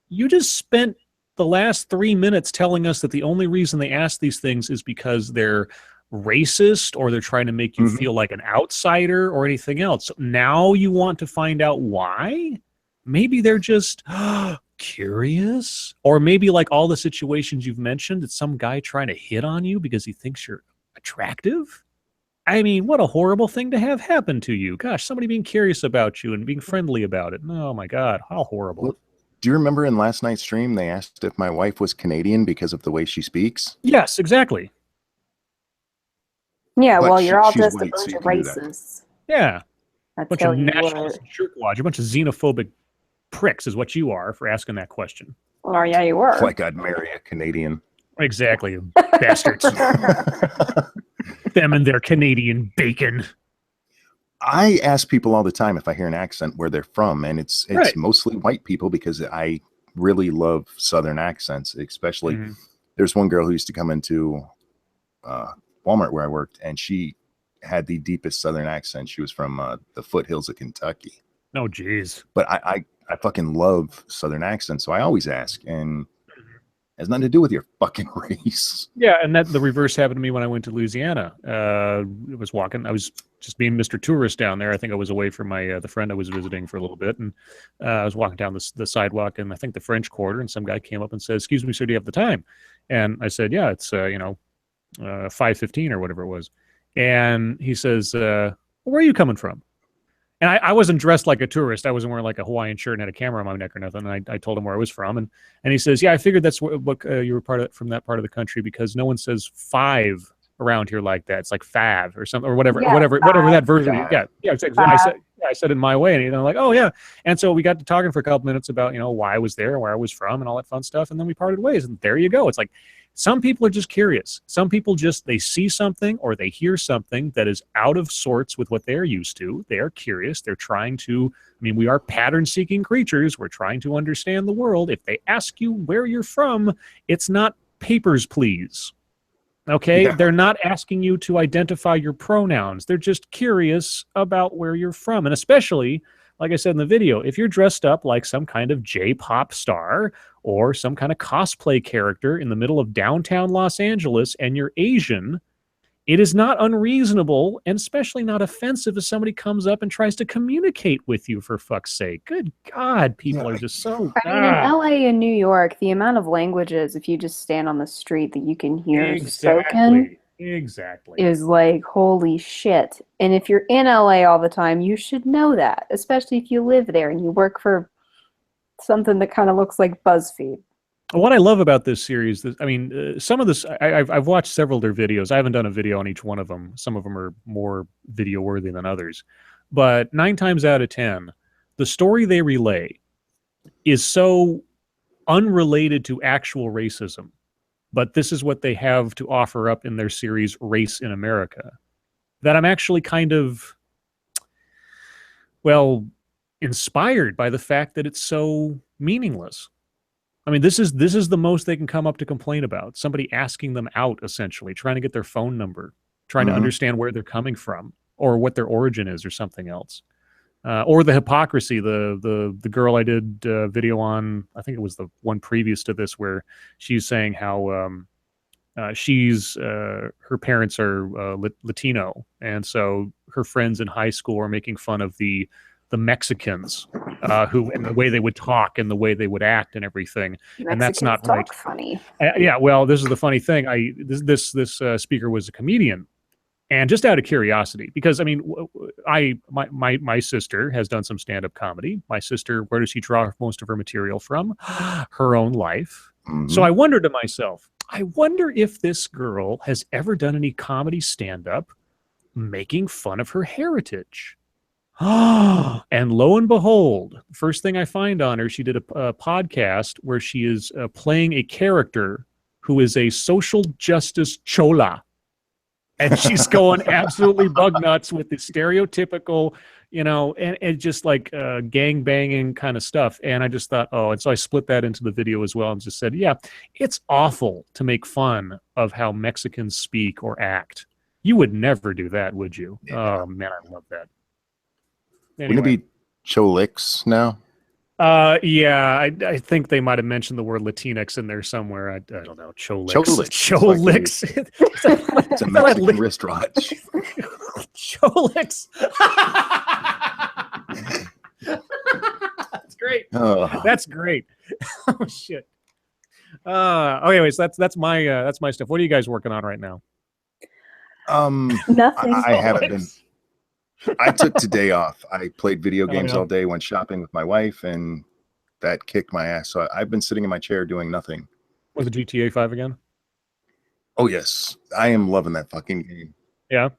"You just spent the last 3 minutes telling us that the only reason they ask these things is because they're racist or they're trying to make you feel like an outsider or anything else. Now you want to find out why? Maybe they're just." Curious, or maybe like all the situations you've mentioned, it's some guy trying to hit on you because he thinks you're attractive. I mean, what a horrible thing to have happen to you. Gosh, somebody being curious about you and being friendly about it. Oh my God, how horrible.
Well, do you remember in last night's stream they asked if my wife was Canadian because of the way she speaks?
Yes, exactly.
Yeah, but well, you're all just a bunch of racists.
Yeah.
A
bunch of nationalist jerkwads, a bunch of xenophobic pricks is what you are for asking that question.
Well, yeah, you were.
Like I'd marry a Canadian.
Exactly, bastards. Them and their Canadian bacon.
I ask people all the time if I hear an accent where they're from, and it's right. Mostly white people because I really love Southern accents, especially. There's one girl who used to come into Walmart where I worked, and she had the deepest Southern accent. She was from the foothills of Kentucky.
Oh, geez.
But I fucking love Southern accents, so I always ask, and it has nothing to do with your fucking race.
Yeah, and that the reverse happened to me when I went to Louisiana. I was just being Mr. Tourist down there. I think I was away from my the friend I was visiting for a little bit, and I was walking down the sidewalk in I think the French Quarter, and some guy came up and said, "Excuse me, sir, do you have the time?" And I said, "Yeah, it's 5:15 or whatever it was." And he says, "Where are you coming from?" And I wasn't dressed like a tourist. I wasn't wearing like a Hawaiian shirt and had a camera on my neck or nothing. And I told him where I was from. And he says, "Yeah, I figured that's what you were from that part of the country because no one says five around here like that. It's like fav or something or whatever, whatever that version. Yeah. Exactly. I said it my way. And I'm like, oh, yeah. And so we got to talking for a couple minutes about, why I was there and where I was from and all that fun stuff. And then we parted ways. And there you go. It's like, some people are just curious. Some people they see something or they hear something that is out of sorts with what they're used to. They are curious. They're trying to, we are pattern-seeking creatures. We're trying to understand the world. If they ask you where you're from, it's not papers, please. Okay? Yeah. They're not asking you to identify your pronouns. They're just curious about where you're from. And especially, like I said in the video, if you're dressed up like some kind of J-pop star or some kind of cosplay character in the middle of downtown Los Angeles and you're Asian, it is not unreasonable and especially not offensive if somebody comes up and tries to communicate with you, for fuck's sake. Good God, people are just so...
in LA and New York, the amount of languages, if you just stand on the street that you can hear spoken...
Exactly.
Is like, holy shit. And if you're in LA all the time, you should know that, especially if you live there and you work for something that kind of looks like BuzzFeed.
What I love about this series, some of this, I've watched several of their videos. I haven't done a video on each one of them. Some of them are more video worthy than others. But 9 times out of 10, the story they relay is so unrelated to actual racism. But this is what they have to offer up in their series, Race in America, that I'm actually kind of, inspired by the fact that it's so meaningless. This is the most they can come up to complain about. Somebody asking them out, essentially, trying to get their phone number, trying to understand where they're coming from or what their origin is or something else. Or the hypocrisy, the girl I did video on, I think it was the one previous to this, where she's saying how her parents are Latino, and so her friends in high school are making fun of the Mexicans who and the way they would talk and the way they would act and everything.
Mexicans
and that's not right.
Funny.
Yeah, well, this is the funny thing. This speaker was a comedian. And just out of curiosity, because I mean, my sister has done some stand-up comedy. My sister, where does she draw most of her material from? Her own life.
Mhm.
So I wondered to myself, I wonder if this girl has ever done any comedy stand-up making fun of her heritage. And lo and behold, first thing I find on her, she did a podcast where she is playing a character who is a social justice chola. And she's going absolutely bug nuts with the stereotypical, and just like gang banging kind of stuff. And I just thought, oh, and so I split that into the video as well and just said, yeah, it's awful to make fun of how Mexicans speak or act. You would never do that, would you?
Yeah.
Oh, man, I love that.
Wouldn't it be Cholix now?
Yeah, I think they might have mentioned the word Latinx in there somewhere. I don't know. Cholix.
Cholix. It's a Mexican wristwatch.
Cholix. That's great.
Oh.
That's great. Oh shit. Anyways, that's my stuff. What are you guys working on right now?
Nothing.
I haven't been. I took today off. I played video games all day, went shopping with my wife, and that kicked my ass. So I've been sitting in my chair doing nothing.
Was it GTA 5 again?
Oh yes, I am loving that fucking game.
Yeah.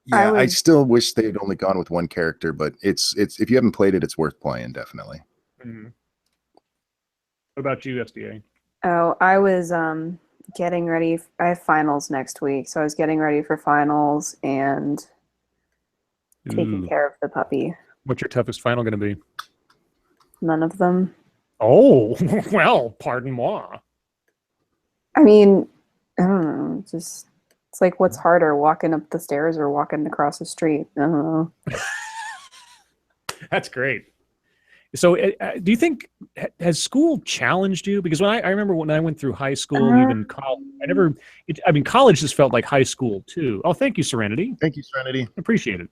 Yeah, I still wish they'd only gone with one character, but it's if you haven't played it, it's worth playing, definitely.
Mm-hmm. What about you, SDA?
Oh, I was getting ready. I have finals next week, so I was getting ready for finals and taking care of the puppy.
What's your toughest final going to be?
None of them.
Oh, well, pardon moi.
I mean, I don't know. It's like, what's harder, walking up the stairs or walking across the street? I don't know.
That's great. So do you think, has school challenged you? Because I remember when I went through high school, even college, college just felt like high school too. Oh, thank you, Serenity.
Thank you, Serenity.
Appreciate it.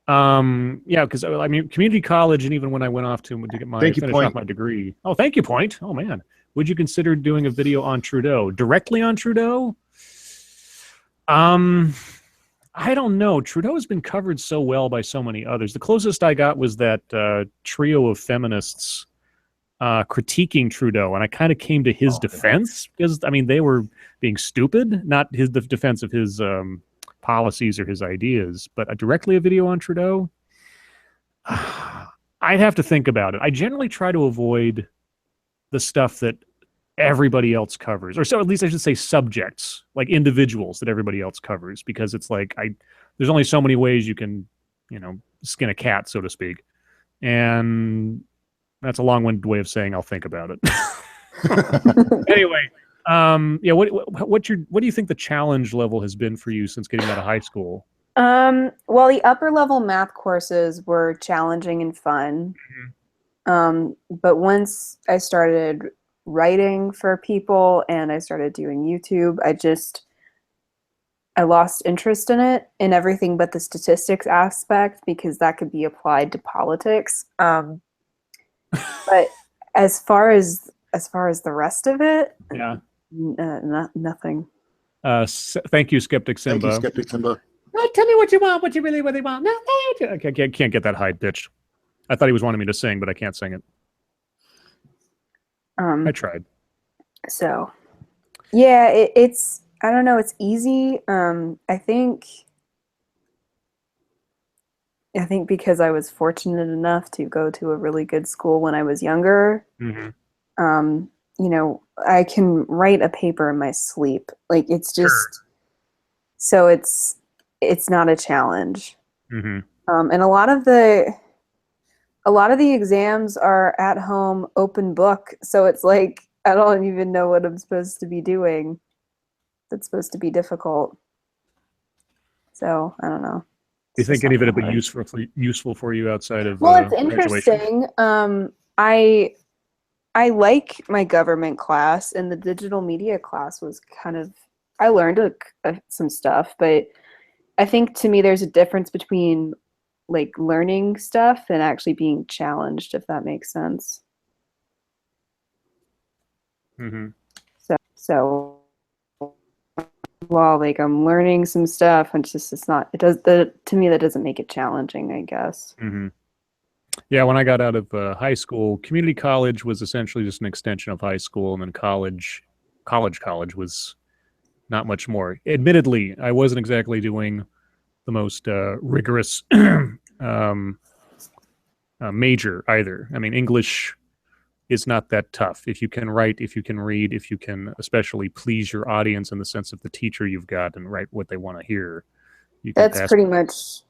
Yeah, because I mean, community college, and even when I went off to get finish off my degree. Oh, thank you, Point. Oh man, would you consider doing a video on Trudeau, directly on Trudeau? I don't know. Trudeau has been covered so well by so many others. The closest I got was that trio of feminists critiquing Trudeau, and I kind of came to his defense because I mean they were being stupid, not the defense of his policies or his ideas, but directly a video on Trudeau, I'd have to think about it. I generally try to avoid the stuff that everybody else covers, or so at least I should say subjects, like individuals that everybody else covers, because it's like there's only so many ways you can, skin a cat, so to speak. And that's a long-winded way of saying I'll think about it. Anyway, yeah, what do you think the challenge level has been for you since getting out of high school?
Well, the upper level math courses were challenging and fun. Mm-hmm. But once I started writing for people and I started doing YouTube, I lost interest in it, in everything but the statistics aspect, because that could be applied to politics. But as far as the rest of it,
yeah,
nothing.
Thank you, Skeptic Simba.
Thank you, Skeptic Simba.
Oh, tell me what you want. What you really want. No, I can't get that high pitched. I thought he was wanting me to sing, but I can't sing it. I tried.
So, yeah, it's, I don't know, it's easy. I think because I was fortunate enough to go to a really good school when I was younger, mm-hmm. I can write a paper in my sleep. Like, it's just, so it's not a challenge. Mm-hmm. And a lot of the exams are at home, open book. So it's like, I don't even know what I'm supposed to be doing. That's supposed to be difficult. So I don't know.
Do you think any of it would be useful for you outside of
Well, it's interesting. I like my government class, and the digital media class was kind of, I learned some stuff, but I think to me there's a difference between like learning stuff and actually being challenged, if that makes sense. Mm-hmm. So while like I'm learning some stuff, and it's not, it does, to me, that doesn't make it challenging, I guess.
Mm-hmm. Yeah, when I got out of high school, community college was essentially just an extension of high school, and then college was not much more. Admittedly, I wasn't exactly doing the most rigorous major either. I mean, English is not that tough. If you can write, if you can read, if you can especially please your audience in the sense of the teacher you've got and write what they want to hear, you can
That's
pass.
pretty much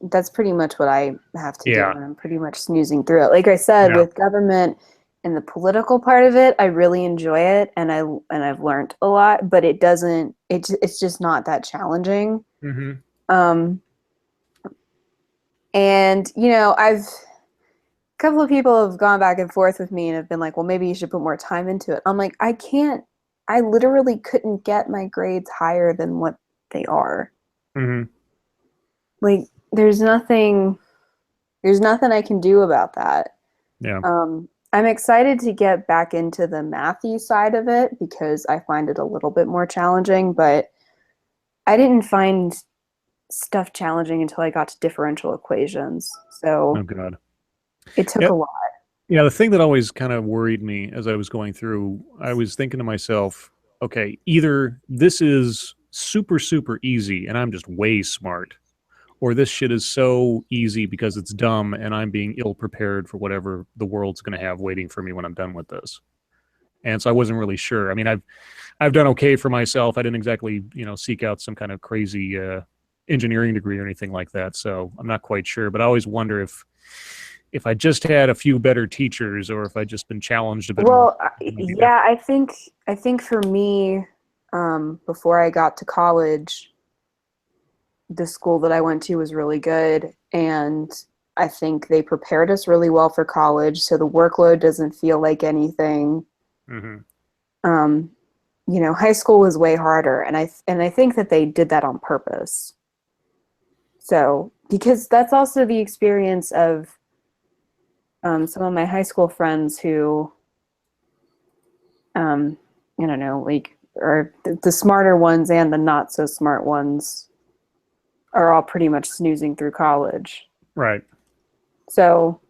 what I have to do,
Yeah.
and I'm pretty much snoozing through it. Like I said,
Yeah.
with government and the political part of it, I really enjoy it, and I've learned a lot, but it's just not that challenging.
Mm-hmm.
And a couple of people have gone back and forth with me and have been like, well, maybe you should put more time into it. I'm like, I literally couldn't get my grades higher than what they are.
Mm-hmm.
Like, there's nothing I can do about that.
Yeah.
I'm excited to get back into the mathy side of it because I find it a little bit more challenging, but I didn't find stuff challenging until I got to differential equations. So
Oh God.
it took a lot.
Yeah, the thing that always kind of worried me as I was going through, I was thinking to myself, okay, either this is super, super easy and I'm just way smart, or this shit is so easy because it's dumb and I'm being ill prepared for whatever the world's going to have waiting for me when I'm done with this. And so I wasn't really sure. I mean, I've done okay for myself. I didn't exactly, seek out some kind of crazy engineering degree or anything like that. So I'm not quite sure, but I always wonder if I just had a few better teachers or if I'd just been challenged a bit more.
Yeah, I think for me, before I got to college, the school that I went to was really good, and I think they prepared us really well for college, so the workload doesn't feel like anything.
Mm-hmm.
High school was way harder, and I think that they did that on purpose. So, because that's also the experience of some of my high school friends who, I don't know, like, or the smarter ones and the not so smart ones are all pretty much snoozing through college.
Right.
So,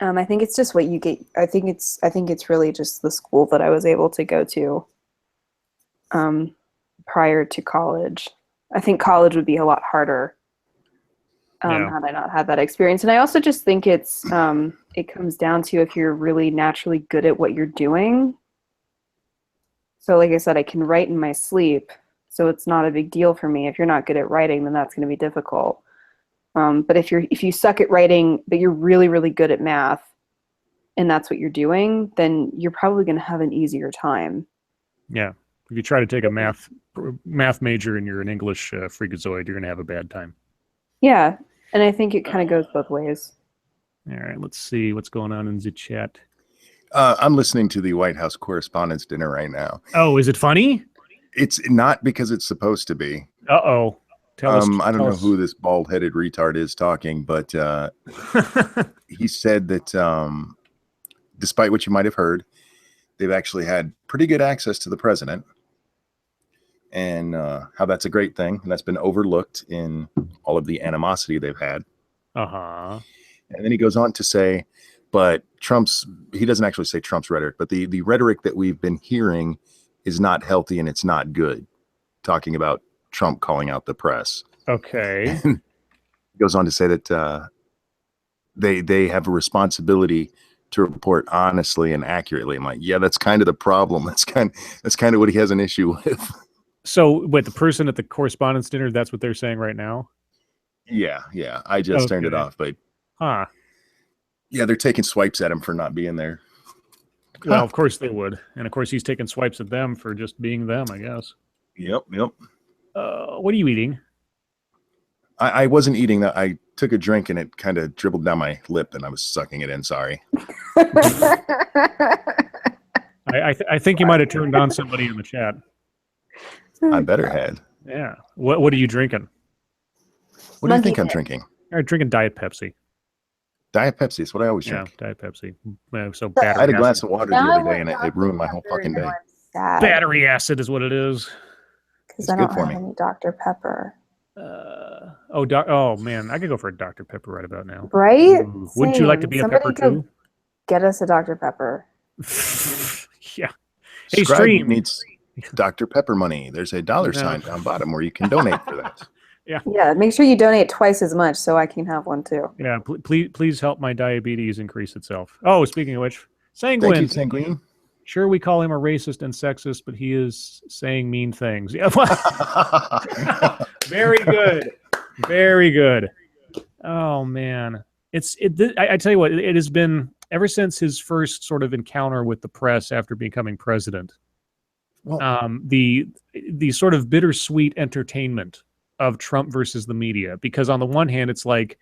I think it's just what you get. I think it's really just the school that I was able to go to, prior to college. I think college would be a lot harder. Had I not had that experience. And I also just think it comes down to if you're really naturally good at what you're doing. So like I said, I can write in my sleep, so it's not a big deal for me. If you're not good at writing, then that's going to be difficult. But if you suck at writing, but you're really, really good at math, and that's what you're doing, then you're probably going to have an easier time.
Yeah. If you try to take a math major and you're an English freakazoid, you're going to have a bad time.
Yeah. And I think it kind of goes both ways.
All right, let's see what's going on in the chat.
I'm listening to the White House Correspondents' Dinner right now.
Oh, is it funny?
It's not because it's supposed to be.
Uh-oh. Tell us.
I don't know who this bald-headed retard is talking, but he said that despite what you might have heard, they've actually had pretty good access to the president, and how that's a great thing, and that's been overlooked in all of the animosity they've had.
Uh-huh.
And then he goes on to say, but he doesn't actually say Trump's rhetoric, but the rhetoric that we've been hearing is not healthy and it's not good, talking about Trump calling out the press.
Okay.
And he goes on to say that they have a responsibility to report honestly and accurately. I'm like, yeah, that's kind of the problem. That's kind of what he has an issue with.
So, wait, the person at the Correspondents' Dinner, that's what they're saying right now?
Yeah. I just turned it off, but yeah, they're taking swipes at him for not being there.
Well, of course they would. And of course he's taking swipes at them for just being them, I guess.
Yep.
What are you eating?
I wasn't eating that. I took a drink and it kind of dribbled down my lip and I was sucking it in. Sorry.
I think you might have turned on somebody in the chat.
I better had.
Yeah. What are you drinking?
What do you think I'm drinking?
I'm drinking Diet Pepsi.
Diet Pepsi is what I always drink.
Yeah, Diet Pepsi. So
I had a glass of water the other day and it ruined my whole fucking day.
Battery acid is what it is.
Because I don't have any Dr. Pepper.
Oh man, I could go for a Dr. Pepper right about now.
Right?
Ooh, wouldn't you like to be a pepper too?
Get us a Dr. Pepper.
Yeah. Hey,
Scribe
stream
needs Dr. Pepper money. There's a dollar sign down bottom where you can donate for that.
Yeah, make sure you donate twice as much so I can have one too.
Yeah, please help my diabetes increase itself. Oh, speaking of which, Sanguine.
Thank you, Sanguine.
Sure, we call him a racist and sexist, but he is saying mean things. Yeah. Very good. Very good. Oh man. I tell you what, it has been ever since his first sort of encounter with the press after becoming president. Well, the sort of bittersweet entertainment of Trump versus the media, because on the one hand, it's like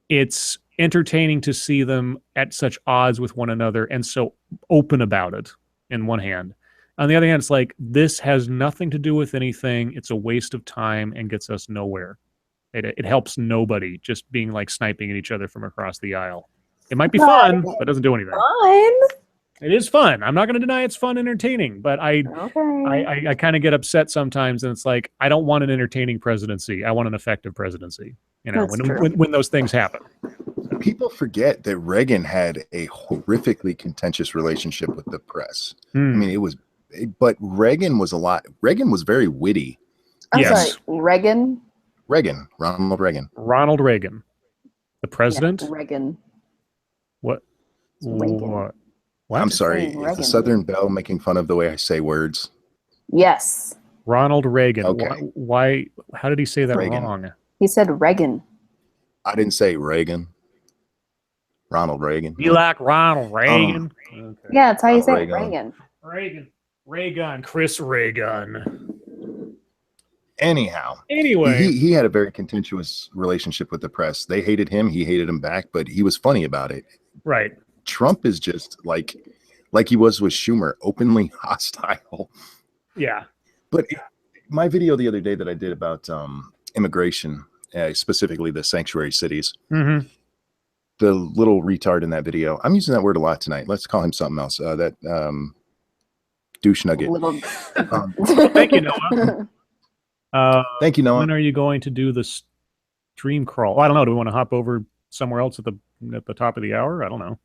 it's entertaining to see them at such odds with one another and so open about it in one hand. On the other hand, it's like this has nothing to do with anything. It's a waste of time and gets us nowhere. It helps nobody just being like sniping at each other from across the aisle. It might be fun, but it doesn't do anything.
Fun.
It is fun. I'm not going to deny it's fun and entertaining, but I kind of get upset sometimes, and it's like I don't want an entertaining presidency. I want an effective presidency. You know, when those things happen.
People forget that Reagan had a horrifically contentious relationship with the press. I mean, but Reagan was very witty.
I'm sorry, Reagan.
Ronald Reagan.
Ronald Reagan, the president.
Yeah, Reagan.
What?
Reagan.
What?
I'm sorry. Is the Southern Belle making fun of the way I say words?
Yes.
Ronald Reagan.
Okay.
Why? How did he say that wrong?
He said Reagan.
I didn't say Reagan. Ronald Reagan.
You like Ronald Reagan?
Okay. Yeah, that's how you say Reagan.
Reagan. Chris Reagan.
Anyhow.
Anyway.
He had a very contentious relationship with the press. They hated him. He hated them back, but he was funny about it.
Right.
Trump is just like he was with Schumer, openly hostile.
Yeah.
But my video the other day that I did about immigration, specifically the sanctuary cities, the little retard in that video, I'm using that word a lot tonight. Let's call him something else. That douche nugget.
Thank you, Noah.
Thank you, Noah.
When are you going to do the stream crawl? I don't know. Do we want to hop over somewhere else at the top of the hour? I don't know.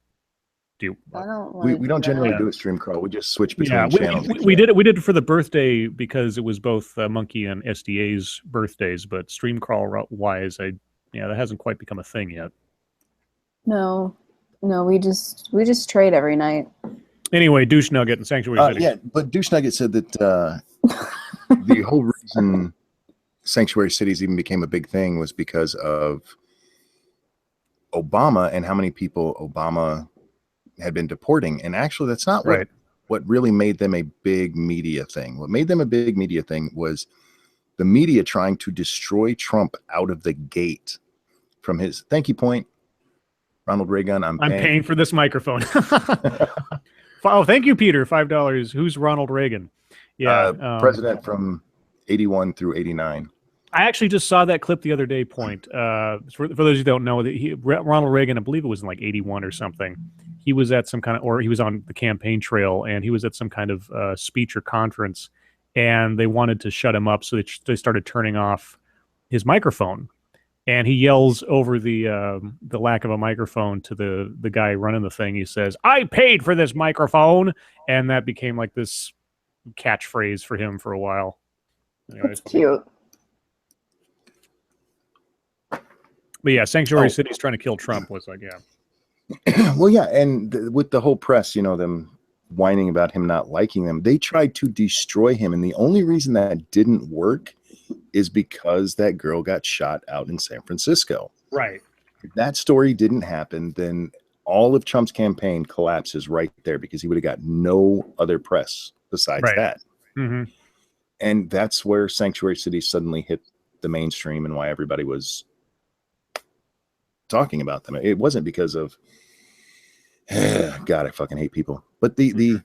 We don't generally do a stream crawl. We just switch between channels.
We did it for the birthday because it was both Monkey and SDA's birthdays, but stream crawl wise, that hasn't quite become a thing yet.
No, we just trade every night.
Anyway, Douche Nugget and Sanctuary City.
Yeah, but Douche Nugget said that the whole reason Sanctuary Cities even became a big thing was because of Obama and how many people Obama had been deporting. And actually, that's not what really made them a big media thing. What made them a big media thing was the media trying to destroy Trump out of the gate from his thank you point. Ronald Reagan, I'm
paying for this microphone. Oh, thank you, Peter. $5. Who's Ronald Reagan? Yeah,
president from 81 through 89.
I actually just saw that clip the other day. Point for those who don't know, Ronald Reagan, I believe it was in like 81 or something. He was at some kind of, or he was on the campaign trail, and he was at some kind of speech or conference, and they wanted to shut him up, so they started turning off his microphone. And he yells over the lack of a microphone to the guy running the thing. He says, "I paid for this microphone," and that became like this catchphrase for him for a while.
Anyways. That's cute.
But yeah, Sanctuary City's trying to kill Trump was like, yeah.
Well, yeah, and with the whole press, them whining about him not liking them, they tried to destroy him, and the only reason that didn't work is because that girl got shot out in San Francisco.
Right.
If that story didn't happen, then all of Trump's campaign collapses right there because he would have got no other press besides that.
Mm-hmm.
And that's where Sanctuary City suddenly hit the mainstream and why everybody was talking about them. It wasn't because of God, I fucking hate people. But the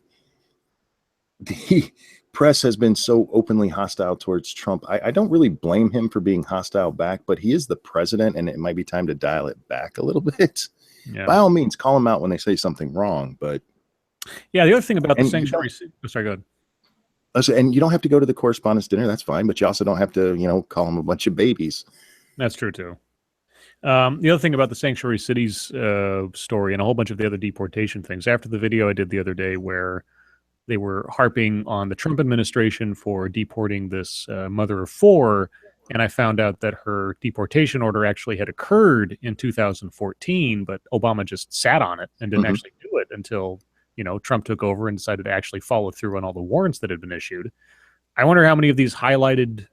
press has been so openly hostile towards Trump. I don't really blame him for being hostile back, but he is the president, and it might be time to dial it back a little bit. Yeah. By all means, call him out when they say something wrong. But
yeah, the other thing about the Sanctuary City. Sorry, go ahead.
And you don't have to go to the correspondence dinner. That's fine. But you also don't have to, call them a bunch of babies.
That's true, too. The other thing about the Sanctuary Cities story and a whole bunch of the other deportation things, after the video I did the other day where they were harping on the Trump administration for deporting this mother of four, and I found out that her deportation order actually had occurred in 2014, but Obama just sat on it and didn't actually do it until, Trump took over and decided to actually follow through on all the warrants that had been issued. I wonder how many of these highlighted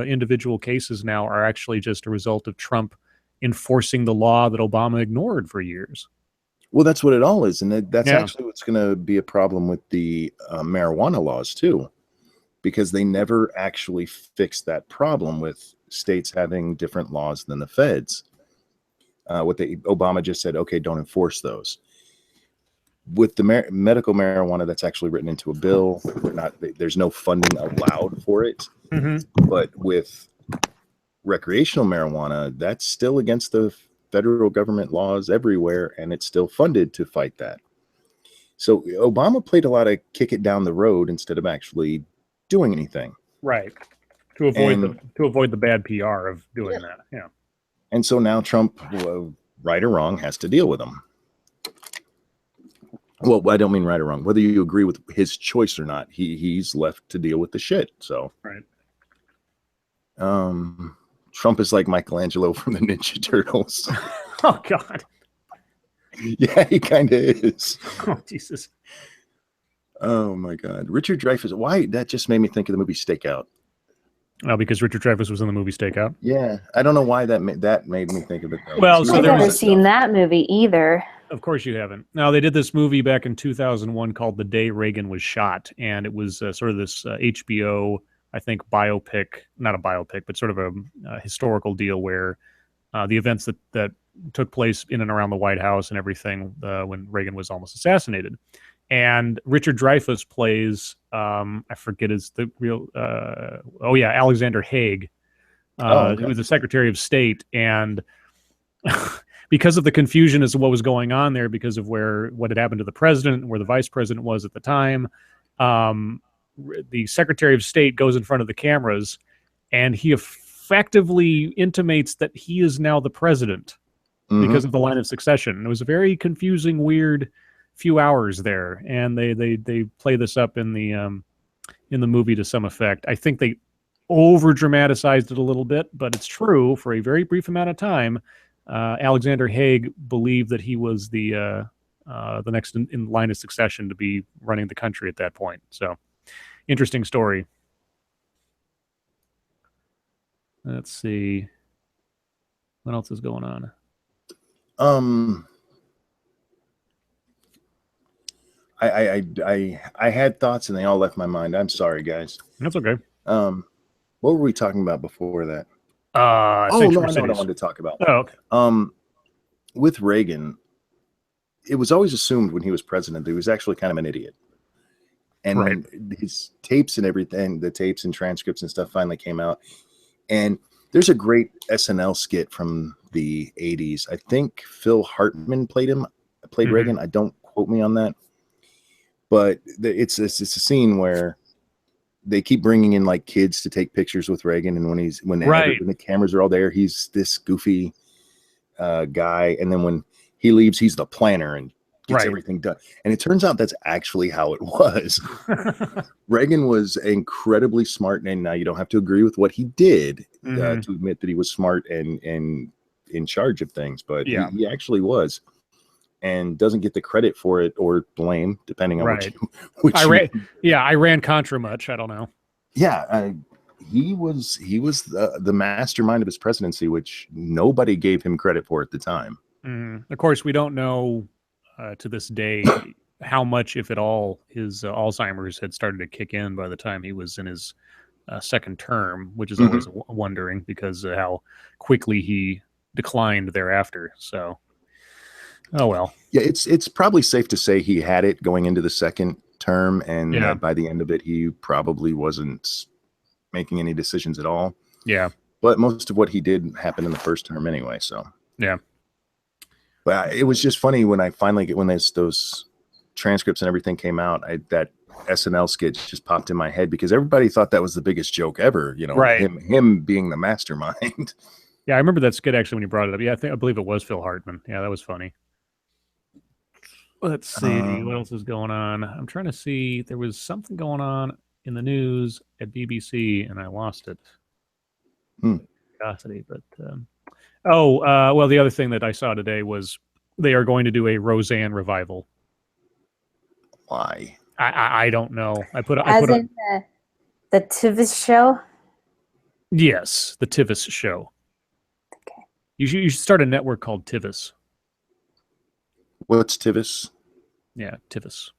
individual cases now are actually just a result of Trump enforcing the law that Obama ignored for years.
Well, that's what it all is. And that's actually what's going to be a problem with the marijuana laws, too, because they never actually fixed that problem with states having different laws than the feds. Obama just said, okay, don't enforce those. With the medical marijuana, that's actually written into a bill. There's no funding allowed for it. But with recreational marijuana, that's still against the federal government laws everywhere, and it's still funded to fight that. So Obama played a lot of kick it down the road instead of actually doing anything.
Right. To avoid the bad PR of doing that. Yeah.
And so now Trump, right or wrong, has to deal with them. Well, I don't mean right or wrong. Whether you agree with his choice or not, he's left to deal with the shit. So
right.
Trump is like Michelangelo from the Ninja Turtles.
Oh, God.
Yeah, he kind of is.
Oh, Jesus.
Oh, my God. Richard Dreyfuss. Why? That just made me think of the movie Stakeout.
Oh, because Richard Dreyfuss was in the movie Stakeout?
Yeah. I don't know why that made me think of it.
Well, so
I've never seen that movie either.
Of course you haven't. Now, they did this movie back in 2001 called The Day Reagan Was Shot, and it was sort of this HBO, I think, biopic, not a biopic, but sort of a historical deal where the events that took place in and around the White House and everything when Reagan was almost assassinated. And Richard Dreyfuss plays, I forget the real, Alexander Haig, who was the Secretary of State. And because of the confusion as to what was going on there, because of what had happened to the president, where the vice president was at the time, the Secretary of State goes in front of the cameras and he effectively intimates that he is now the president because of the line of succession. And it was a very confusing, weird few hours there, and they play this up in the movie to some effect. I think they over dramatized it a little bit, but it's true. For a very brief amount of time, Alexander Haig believed that he was the next in line of succession to be running the country at that point. So, interesting story. Let's see what else is going on.
I had thoughts and they all left my mind. I'm sorry, guys.
That's okay.
What were we talking about before that?
No, I know
what I wanted to talk about.
Oh, okay.
With Reagan, it was always assumed when he was president that he was actually kind of an idiot. And when his tapes and everything, the tapes and transcripts and stuff finally came out. And there's a great SNL skit from the 80s. I think Phil Hartman played Reagan. I don't quote me on that. But it's a scene where they keep bringing in like kids to take pictures with Reagan, and when the cameras are all there, he's this goofy guy, and then when he leaves, he's the planner and gets everything done. And it turns out that's actually how it was. Reagan was incredibly smart, and now you don't have to agree with what he did to admit that he was smart and in charge of things, but he actually was. And doesn't get the credit for it or blame, depending on
I ran contra much. I don't know.
Yeah, he was the mastermind of his presidency, which nobody gave him credit for at the time.
Of course, we don't know to this day how much, if at all, his Alzheimer's had started to kick in by the time he was in his second term, which is always wondering because of how quickly he declined thereafter. So. Oh, well.
Yeah, it's probably safe to say he had it going into the second term, and by the end of it, he probably wasn't making any decisions at all.
Yeah.
But most of what he did happened in the first term anyway, so.
Yeah.
But it was just funny when I finally when those transcripts and everything came out, that SNL skit just popped in my head because everybody thought that was the biggest joke ever. You know,
Right.
him being the mastermind.
Yeah, I remember that skit actually when you brought it up. Yeah, I believe it was Phil Hartman. Yeah, that was funny. Let's see what else is going on. I'm trying to see. There was something going on in the news at BBC, and I lost it. Curiosity, but well, the other thing that I saw today was they are going to do a Roseanne revival.
Why?
I don't know. I put
in the Tivis show.
Yes, the Tivis show.
Okay.
You should start a network called Tivis.
What's Tivis?
Yeah, Tivis.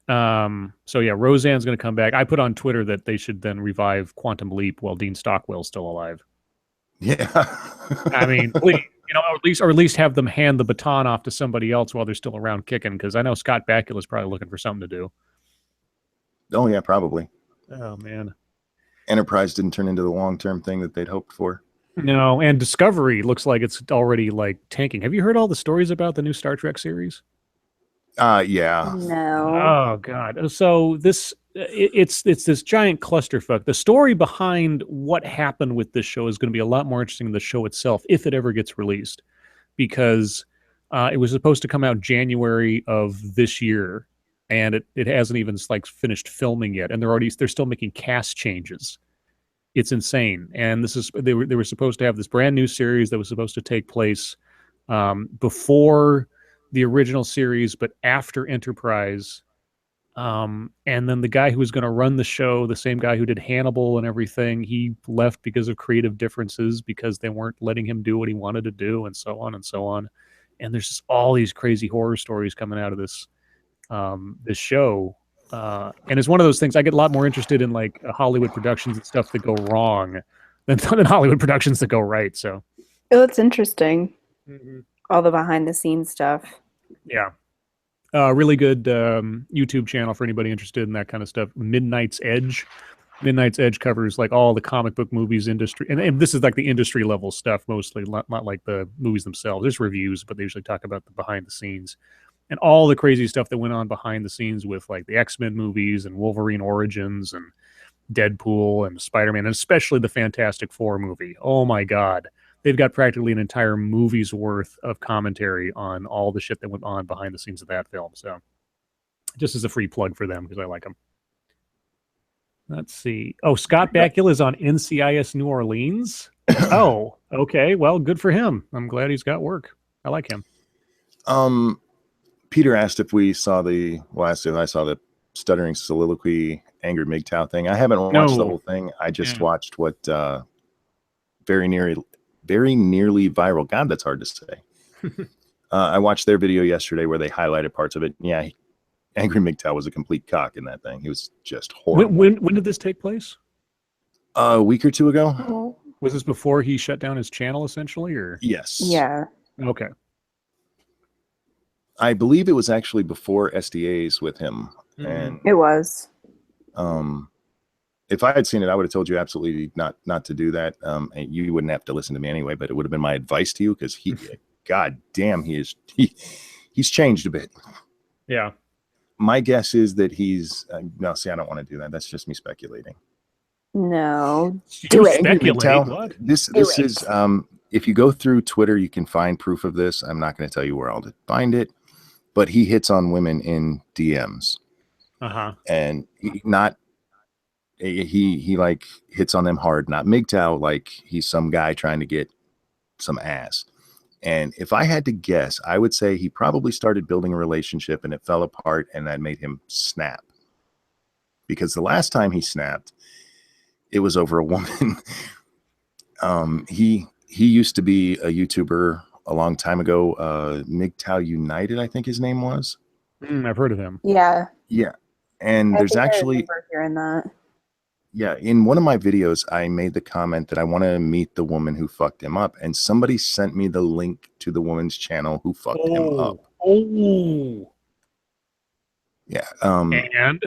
So yeah, Roseanne's going to come back. I put on Twitter that they should then revive Quantum Leap while Dean Stockwell's still alive.
Yeah.
I mean, please, or at least have them hand the baton off to somebody else while they're still around kicking, because I know Scott Bakula's probably looking for something to do.
Oh yeah, probably.
Oh man.
Enterprise didn't turn into the long-term thing that they'd hoped for.
No, and Discovery looks like it's already like tanking. Have you heard all the stories about the new Star Trek series?
Yeah.
No.
Oh God. So it's this giant clusterfuck. The story behind what happened with this show is going to be a lot more interesting than the show itself, if it ever gets released, because it was supposed to come out January of this year, and it hasn't even like finished filming yet, and they're still making cast changes. It's insane. And they were supposed to have this brand new series that was supposed to take place before the original series, but after Enterprise. And then the guy who was going to run the show, the same guy who did Hannibal and everything, he left because of creative differences, because they weren't letting him do what he wanted to do, and so on and so on. And there's just all these crazy horror stories coming out of this show. And it's one of those things I get a lot more interested in, like Hollywood productions and stuff that go wrong than Hollywood productions that go right. So,
Oh, that's interesting. All the behind the scenes stuff.
Yeah. Really good YouTube channel for anybody interested in that kind of stuff. Midnight's Edge. Midnight's Edge covers like all the comic book movies industry. And this is like the industry level stuff mostly, not like the movies themselves. There's reviews, but they usually talk about the behind the scenes. And all the crazy stuff that went on behind the scenes with like the X-Men movies and Wolverine Origins and Deadpool and Spider-Man, and especially the Fantastic Four movie. Oh my God. They've got practically an entire movie's worth of commentary on all the shit that went on behind the scenes of that film. So just as a free plug for them, because I like them. Let's see. Oh, Scott Bakula is on NCIS New Orleans. Oh, okay. Well, good for him. I'm glad he's got work. I like him.
Peter asked if we saw I saw the Stuttering Soliloquy Angry MGTOW thing. I haven't watched the whole thing. I just watched what very nearly viral. God, that's hard to say. I watched their video yesterday where they highlighted parts of it. Yeah, Angry MGTOW was a complete cock in that thing. He was just horrible.
When did this take place?
A week or two ago.
Was this before he shut down his channel, essentially, or?
Yes.
Yeah.
Okay.
I believe it was actually before SDAs with him. And
It was.
if I had seen it, I would have told you absolutely not to do that. And you wouldn't have to listen to me anyway, but it would have been my advice to you, because God damn, he's changed a bit.
Yeah.
My guess is that he's no. See, I don't want to do that. That's just me speculating.
No.
Do it.
Speculate. What?
This is if you go through Twitter, you can find proof of this. I'm not going to tell you where I'll find it, but he hits on women in DMs. And he like hits on them hard, not MGTOW, like he's some guy trying to get some ass. And if I had to guess, I would say he probably started building a relationship and it fell apart, and that made him snap. Because the last time he snapped, it was over a woman. He used to be a YouTuber a long time ago. MGTOW United, I think his name was.
I've heard of him.
Yeah.
Yeah. And there's actually
hearing that.
Yeah, in one of my videos, I made the comment that I want to meet the woman who fucked him up, and somebody sent me the link to the woman's channel who fucked him up.
Oh,
yeah.
And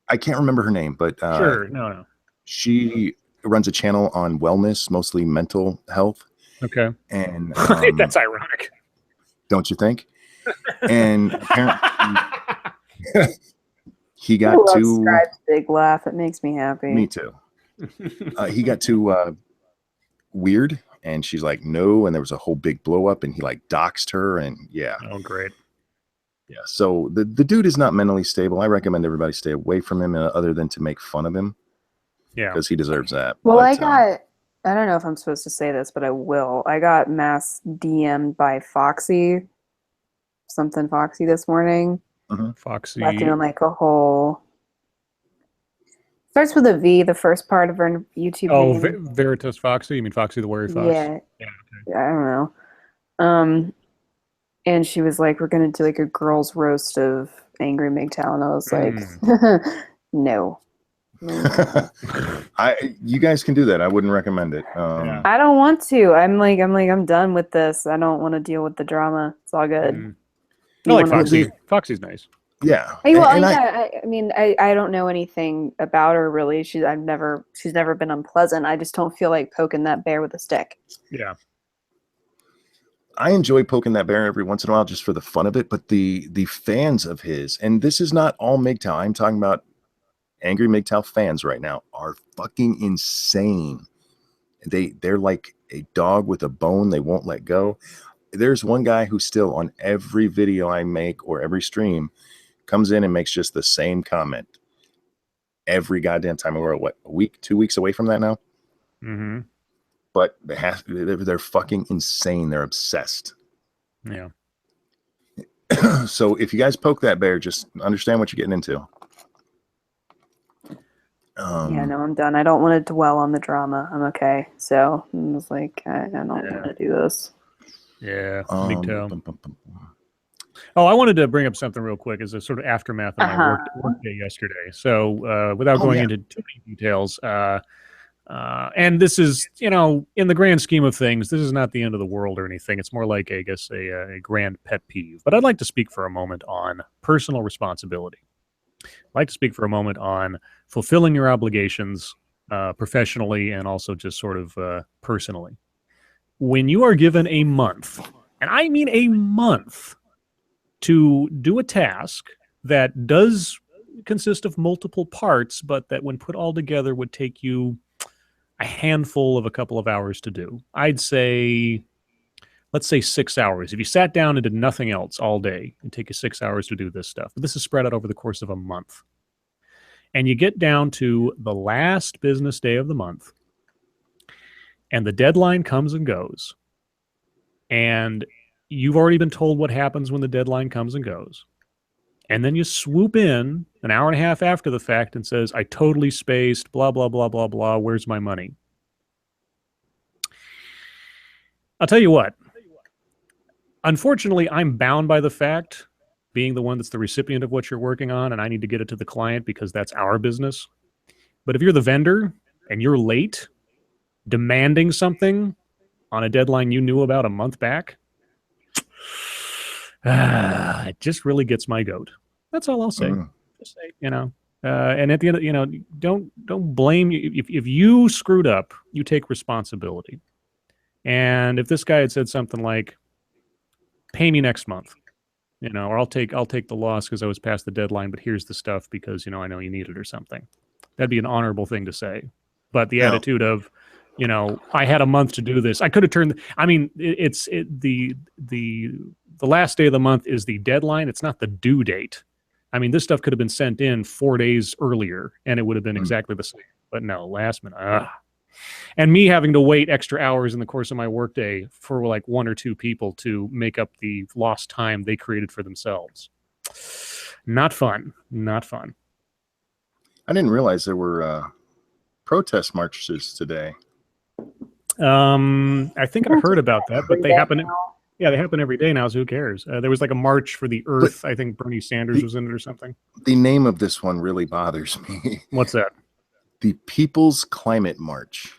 I can't remember her name, but
sure, no.
She runs a channel on wellness, mostly mental health.
Okay,
and
that's ironic,
don't you think? And apparently. he
I
got
love
too.
Scribe's big laugh. It makes me happy.
Me too. He got too weird, and she's like, no, and there was a whole big blow up, and he like doxed her, and yeah.
Oh, great.
Yeah. So the dude is not mentally stable. I recommend everybody stay away from him, other than to make fun of him.
Yeah.
Because he deserves that.
Well,
But,
I don't know if I'm supposed to say this, but I will. I got mass DM'd by Foxy this morning.
Foxy.
About doing like a whole. Starts with a V, the first part of her YouTube video.
Veritas Foxy? You mean Foxy the Warrior Fox?
Yeah. Okay. I don't know. And she was like, we're going to do like a girl's roast of Angry MGTOW. And I was like, no.
You guys can do that. I wouldn't recommend it.
I don't want to. I'm done with this. I don't want to deal with the drama. It's all good.
I like Foxy. Foxy's nice.
Yeah.
I don't know anything about her really. She's never been unpleasant. I just don't feel like poking that bear with a stick.
Yeah.
I enjoy poking that bear every once in a while just for the fun of it, but the fans of his, and this is not all MGTOW, I'm talking about Angry MGTOW fans right now, are fucking insane. They're like a dog with a bone they won't let go. There's one guy who still on every video I make or every stream comes in and makes just the same comment every goddamn time. We're what, a week, 2 weeks away from that now?
Mm-hmm.
But they're fucking insane. They're obsessed.
Yeah.
So if you guys poke that bear, just understand what you're getting into.
Yeah, no, I'm done. I don't want to dwell on the drama. I'm okay. So I was like, I don't want to do this.
Yeah, MGTOW. Oh, I wanted to bring up something real quick as a sort of aftermath of my work day yesterday. So without going into too many details, and this is, in the grand scheme of things, this is not the end of the world or anything. It's more like, I guess, a grand pet peeve. But I'd like to speak for a moment on personal responsibility. I'd like to speak for a moment on fulfilling your obligations professionally and also just sort of personally. When you are given a month, and I mean a month, to do a task that does consist of multiple parts, but that when put all together would take you a handful of a couple of hours to do. I'd say, let's say 6 hours. If you sat down and did nothing else all day, it'd take you 6 hours to do this stuff. But this is spread out over the course of a month. And you get down to the last business day of the month, and the deadline comes and goes. And you've already been told what happens when the deadline comes and goes. And then you swoop in an hour and a half after the fact and says, I totally spaced, blah, blah, blah, blah, blah. Where's my money? I'll tell you what. Unfortunately, I'm bound by the fact, being the one that's the recipient of what you're working on, and I need to get it to the client because that's our business. But if you're the vendor and you're late, demanding something on a deadline you knew about a month back, it just really gets my goat. That's all I'll say. Just say, and at the end of, don't blame you. If you screwed up, you take responsibility. And if this guy had said something like, pay me next month, or I'll take the loss because I was past the deadline, but here's the stuff because, I know you need it or something. That'd be an honorable thing to say. But the attitude of, I had a month to do this. I could have turned, the last day of the month is the deadline. It's not the due date. I mean, this stuff could have been sent in 4 days earlier and it would have been exactly the same. But no, last minute. And me having to wait extra hours in the course of my workday for like one or two people to make up the lost time they created for themselves. Not fun. Not fun.
I didn't realize there were protest marches today.
I think I heard about that, but they happen. Yeah, they happen every day now, so who cares? There was like a march for the Earth. I think Bernie Sanders was in it or something.
The name of this one really bothers me.
What's that?
The People's Climate March.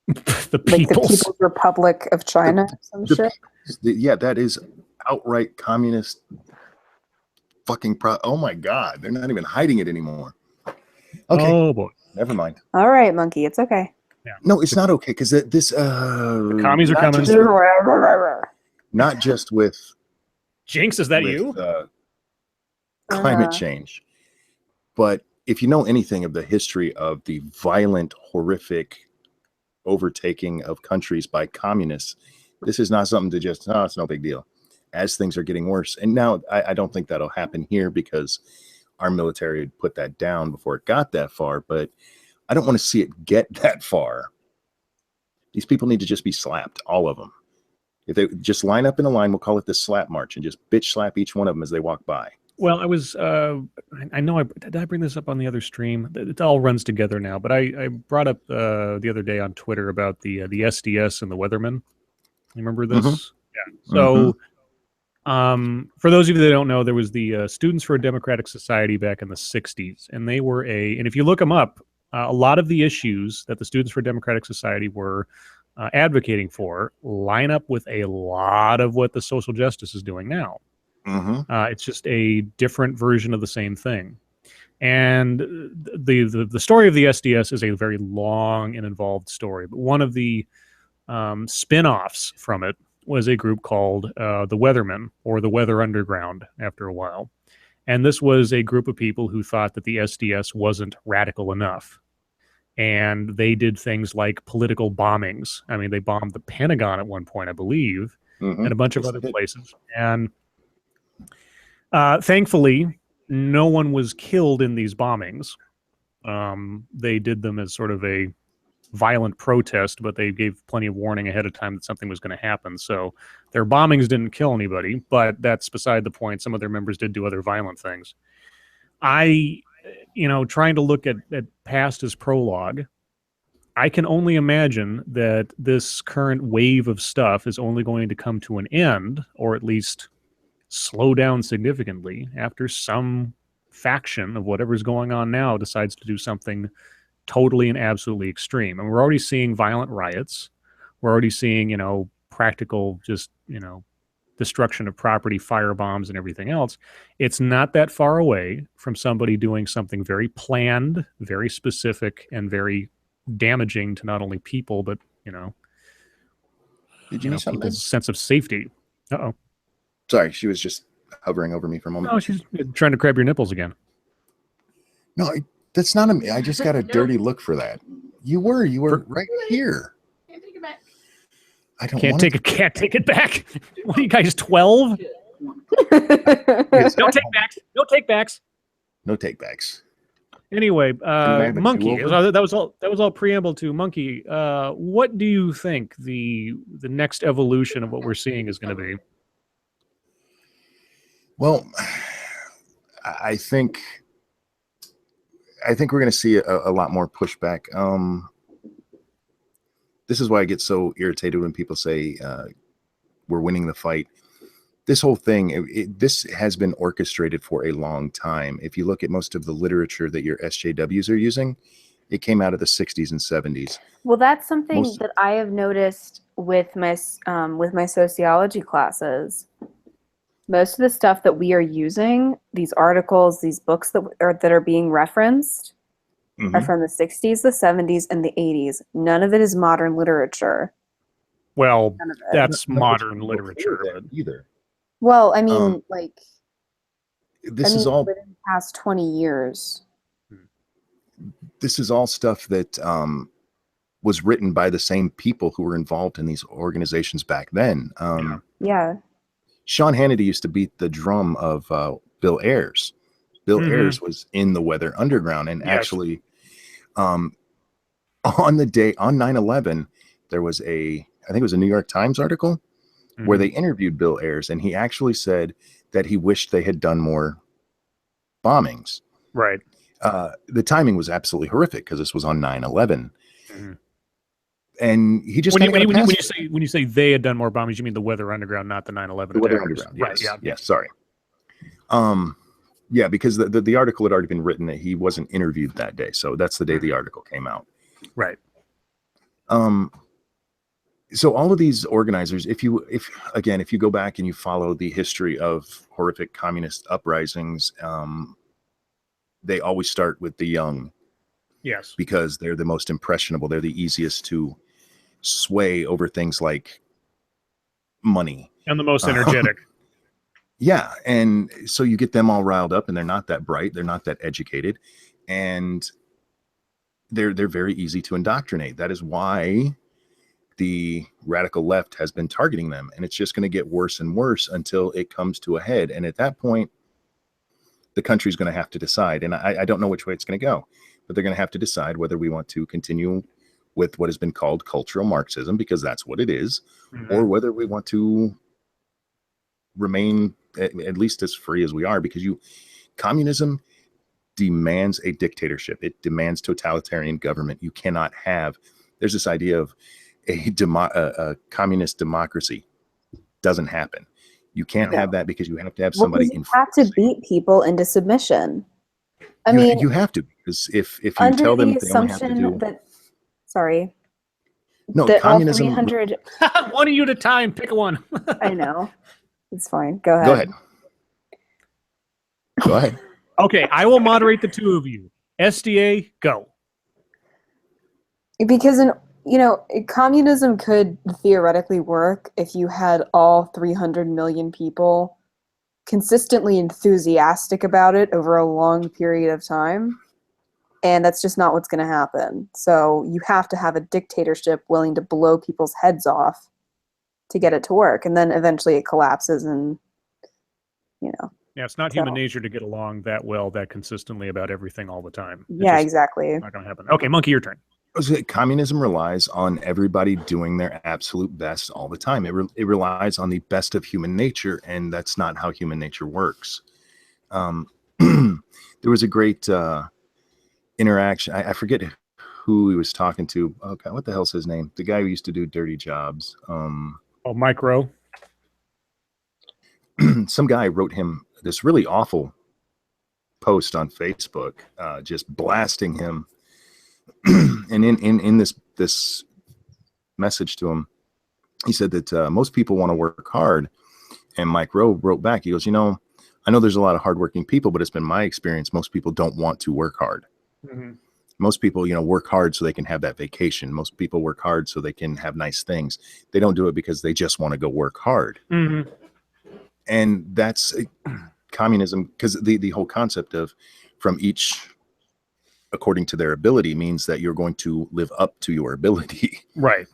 The People's Republic of China. Shit.
Yeah, that is outright communist fucking oh my God. They're not even hiding it anymore. Okay.
Oh boy.
Never mind.
All right, monkey. It's okay.
Yeah. No, it's not okay because the
commies are coming.
Not just with
Jinx, is that you?
Climate change. But if you know anything of the history of the violent, horrific overtaking of countries by communists, this is not something to just, oh, it's no big deal. As things are getting worse. And now I don't think that'll happen here because our military had put that down before it got that far. But I don't want to see it get that far. These people need to just be slapped, all of them. If they just line up in a line, we'll call it the slap march, and just bitch slap each one of them as they walk by.
Well, I know did I bring this up on the other stream? It all runs together now, but I brought up the other day on Twitter about the SDS and the Weathermen. You remember this?
Mm-hmm.
Yeah. So, for those of you that don't know, there was the Students for a Democratic Society back in the 60s, and they were and if you look them up, a lot of the issues that the Students for a Democratic Society were advocating for line up with a lot of what the social justice is doing now. It's just a different version of the same thing. And the story of the SDS is a very long and involved story. But one of the spin-offs from it was a group called the Weathermen, or the Weather Underground after a while. And this was a group of people who thought that the SDS wasn't radical enough. And they did things like political bombings. I mean, they bombed the Pentagon at one point, I believe, and a bunch of other places. And thankfully, no one was killed in these bombings. They did them as sort of a violent protest, but they gave plenty of warning ahead of time that something was going to happen. So their bombings didn't kill anybody, but that's beside the point. Some of their members did do other violent things. Trying to look at past as prologue, I can only imagine that this current wave of stuff is only going to come to an end, or at least slow down significantly, after some faction of whatever's going on now decides to do something totally and absolutely extreme. And we're already seeing violent riots. We're already seeing, practical, just, destruction of property, fire bombs, and everything else. It's not that far away from somebody doing something very planned, very specific, and very damaging to not only people, but,
Did you need something?
people's sense of safety. Uh-oh.
Sorry, she was just hovering over me for a moment.
Oh, she's trying to grab your nipples again.
No, that's not a. I just got a dirty look for that. You were right here.
Can't take it back.
I don't
Can't take it back. What are you guys, 12? No take backs. No take backs.
No take backs.
Anyway,
have a
Monkey.
do-over?
That was all preamble to Monkey. What do you think the next evolution of what we're seeing is going to be?
Well, I think we're going to see a lot more pushback. This is why I get so irritated when people say we're winning the fight. This whole thing, this has been orchestrated for a long time. If you look at most of the literature that your SJWs are using, it came out of the 60s and 70s.
Well, that's something that I have noticed with my sociology classes. Most of the stuff that we are using, these articles, these books that are being referenced, are from the 60s, the 70s, and the 80s. None of it is modern literature.
Well, that's modern literature.
Either.
Well, I mean,
is all
within the past 20 years.
This is all stuff that was written by the same people who were involved in these organizations back then.
Yeah.
Sean Hannity used to beat the drum of Bill Ayers. Bill Ayers was in the Weather Underground, and actually, on 9/11, there was I think it was a New York Times article where they interviewed Bill Ayers, and he actually said that he wished they had done more bombings.
Right.
The timing was absolutely horrific because this was on 9/11. And he just
when you say they had done more bombings, you mean the Weather Underground, not the 9/11
the Weather
attackers.
Underground.
Right.
Yes.
Yeah.
Yes. Sorry. Yeah, because the article had already been written that he wasn't interviewed that day, so that's the day the article came out.
Right.
So all of these organizers, if you go back and you follow the history of horrific communist uprisings, they always start with the young.
Yes.
Because they're the most impressionable. They're the easiest to sway over things like money.
And the most energetic.
Yeah, and so you get them all riled up, and they're not that bright, they're not that educated, and they're very easy to indoctrinate. That is why the radical left has been targeting them, and it's just going to get worse and worse until it comes to a head. And at that point, the country's going to have to decide. And I don't know which way it's going to go, but they're going to have to decide whether we want to continue with what has been called cultural Marxism, because that's what it is, or whether we want to remain at least as free as we are, because communism demands a dictatorship. It demands totalitarian government. You cannot have, there's this idea of a communist democracy. Doesn't happen. You can't have that, because you have to have somebody
you have to beat people into submission. I mean,
you have to, because if you tell them they only have to do
sorry.
No, communism.
300.
One of you at a time. Pick one.
I know. It's fine. Go ahead.
Go ahead. Go ahead.
Okay, I will moderate the two of you. SDA, go.
Because communism could theoretically work if you had all 300 million people consistently enthusiastic about it over a long period of time. And that's just not what's going to happen. So you have to have a dictatorship willing to blow people's heads off to get it to work. And then eventually it collapses and,
Yeah, it's not human nature to get along that well, that consistently about everything all the time.
Yeah, exactly.
Not going to happen. Okay, Monkey, your turn.
Communism relies on everybody doing their absolute best all the time. It relies on the best of human nature, and that's not how human nature works. There was a great interaction. I forget who he was talking to. Oh God, what the hell's his name? The guy who used to do dirty jobs.
Mike Rowe.
Some guy wrote him this really awful post on Facebook, just blasting him. And in this message to him, he said that most people want to work hard. And Mike Rowe wrote back, he goes, I know there's a lot of hardworking people, but it's been my experience, most people don't want to work hard. Mm-hmm. Most people, work hard so they can have that vacation. Most people work hard so they can have nice things. They don't do it because they just want to go work hard. Mm-hmm. And that's communism, because the whole concept of from each according to their ability means that you're going to live up to your ability.
Right.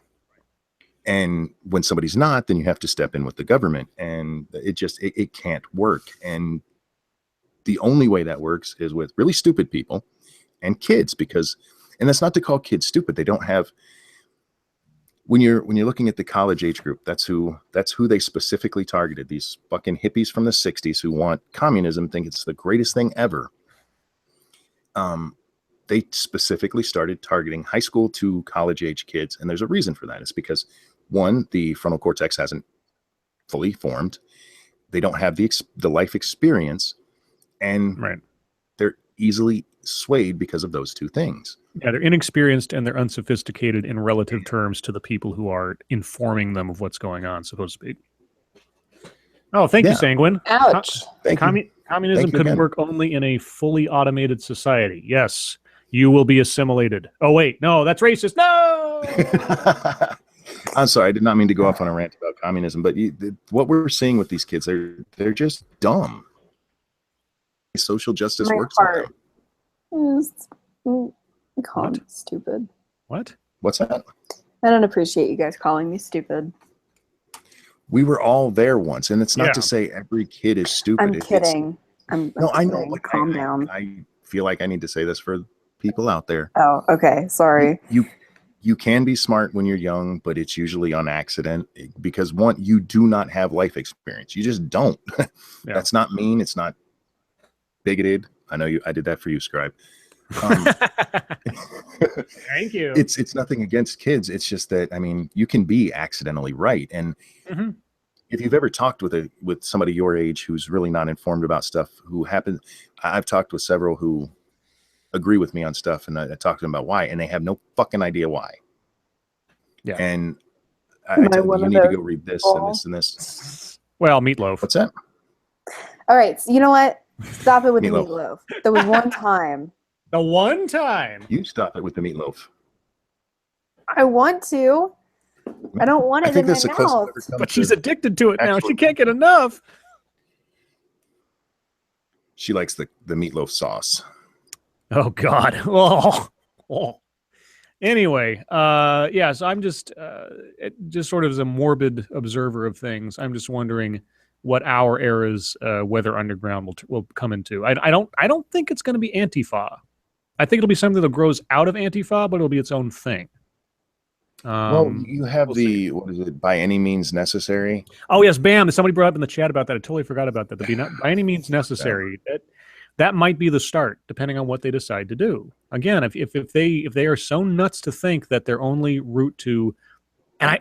And when somebody's not, then you have to step in with the government, and it can't work. And the only way that works is with really stupid people and kids, and that's not to call kids stupid. They don't have, when you're looking at the college age group, that's who they specifically targeted. These fucking hippies from the 60s who want communism, think it's the greatest thing ever. They specifically started targeting high school to college age kids. And there's a reason for that. It's because, one, the frontal cortex hasn't fully formed. They don't have the life experience, and they're easily swayed because of those two things.
Yeah, they're inexperienced and they're unsophisticated in relative terms to the people who are informing them of what's going on, so to speak. Oh, thank you, Sanguine.
Ouch.
Communism could work only in a fully automated society. Yes, you will be assimilated. Oh, wait, no, that's racist. No!
I'm sorry, I did not mean to go off on a rant about communism, but what we're seeing with these kids, they're just dumb. Social justice works for them.
Call me stupid.
What?
What's that?
I don't appreciate you guys calling me stupid.
We were all there once, and it's not to say every kid is stupid.
I'm kidding. I'm kidding.
I know. Like,
calm down.
I feel like I need to say this for people out there.
Oh, okay. Sorry.
You can be smart when you're young, but it's usually on accident, because one, you do not have life experience. You just don't. That's not mean. It's not bigoted. I know I did that for you, Scribe.
Thank you.
It's nothing against kids. It's just that, you can be accidentally right. And if you've ever talked with somebody your age who's really not informed about stuff, I've talked with several who agree with me on stuff, and I talk to them about why, and they have no fucking idea why.
Yeah.
And I tell them, you need to go read this and this and this.
Well, meatloaf.
What's that?
All right. So you know what? Stop it with the meatloaf. There was one time.
The one time.
You stop it with the meatloaf.
I want to. I don't want it in my mouth.
But she's addicted to it now. She can't get enough.
She likes the meatloaf sauce.
Oh God. Oh. Anyway, so I'm just sort of as a morbid observer of things. I'm just wondering what our era's Weather Underground will come into. I don't think it's going to be Antifa. I think it'll be something that grows out of Antifa, but it'll be its own thing.
Well, you have
we'll
the what is it? By any means necessary.
Oh yes, bam! Somebody brought up in the chat about that. I totally forgot about that. By any means necessary. That might be the start, depending on what they decide to do. Again, if they are so nuts to think that their only route to, and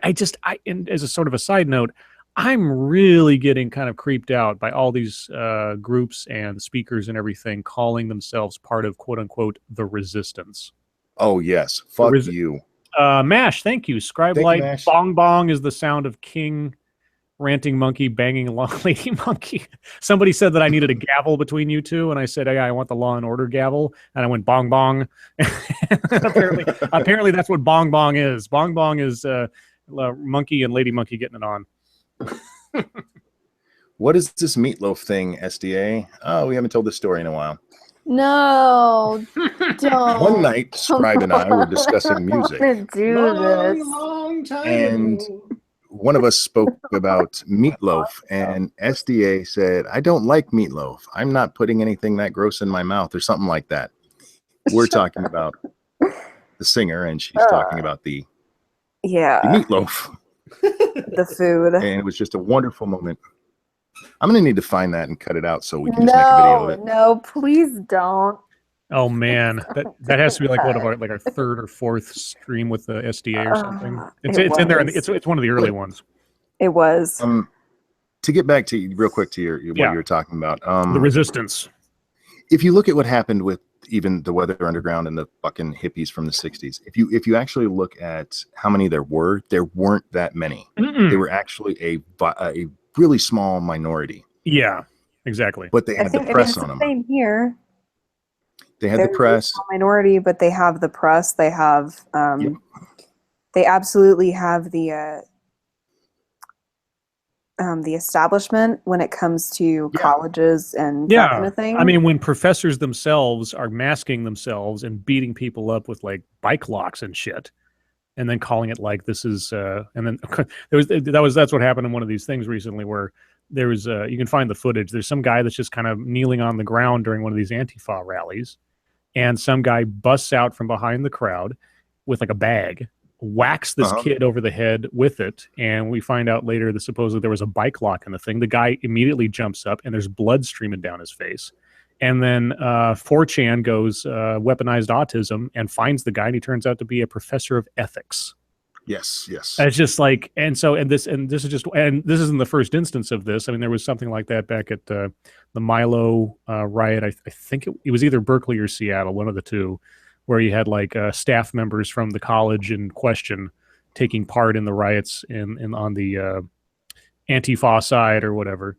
and as a sort of a side note, I'm really getting kind of creeped out by all these groups and speakers and everything calling themselves part of quote unquote the resistance.
Oh yes, fuck you.
Mash, thank you. Scribe
Thank
light
you, Mash.
bong bong is the sound of king ranting monkey banging along lady monkey. Somebody said that I needed a gavel between you two, and I said, "Hey, I want the Law and Order gavel," and I went bong bong. apparently that's what bong bong is. Bong bong is monkey and lady monkey getting it on.
What is this meatloaf thing, SDA? Oh, we haven't told this story in a while.
No, don't.
One night, Scribe and I were discussing music.
I don't do this.
Long time
And
ago.
one of us spoke about meatloaf, and SDA said, "I don't like meatloaf. I'm not putting anything that gross in my mouth," or something like that. We're talking about the singer, and she's talking about the meatloaf.
The food.
And it was just a wonderful moment. I'm going to need to find that and cut it out so we can just make a video of it.
No, please don't.
Oh man, that has to be like our third or fourth stream with the SDA or something. It's in there. It's one of the early ones.
It was.
To get back to real quick to what you were talking about,
the resistance.
If you look at what happened with even the Weather Underground and the fucking hippies from the 60s, if you actually look at how many there weren't that many. They were actually a really small minority.
Yeah, exactly.
But they had the press on them.
Same here.
They had the press.
A minority, but they have the press. They have. They absolutely have the establishment when it comes to colleges and that kind of thing.
I mean, when professors themselves are masking themselves and beating people up with like bike locks and shit, and then calling it like this is, and then that's what happened in one of these things recently where there was you can find the footage. There's some guy that's just kind of kneeling on the ground during one of these Antifa rallies, and some guy busts out from behind the crowd with like a bag, whacks this kid over the head with it, and we find out later that supposedly there was a bike lock in the thing. The guy immediately jumps up, and there's blood streaming down his face. And then 4chan goes weaponized autism and finds the guy, and he turns out to be a professor of ethics.
Yes.
And it's just like, this isn't the first instance of this. I mean, there was something like that back at the Milo riot. I think it was either Berkeley or Seattle, one of the two, where you had like staff members from the college in question taking part in the riots on the Antifa side or whatever.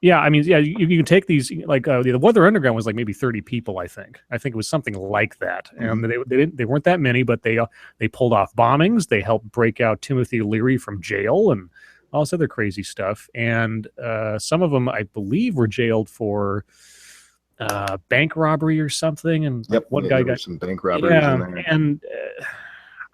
Yeah, I mean, you can take these, like the Weather Underground was like maybe 30 people, I think. It was something like that. And they weren't that many, but they pulled off bombings. They helped break out Timothy Leary from jail and all this other crazy stuff. And some of them, I believe, were jailed for bank robbery or something. And one guy got
some bank robberies in there.
And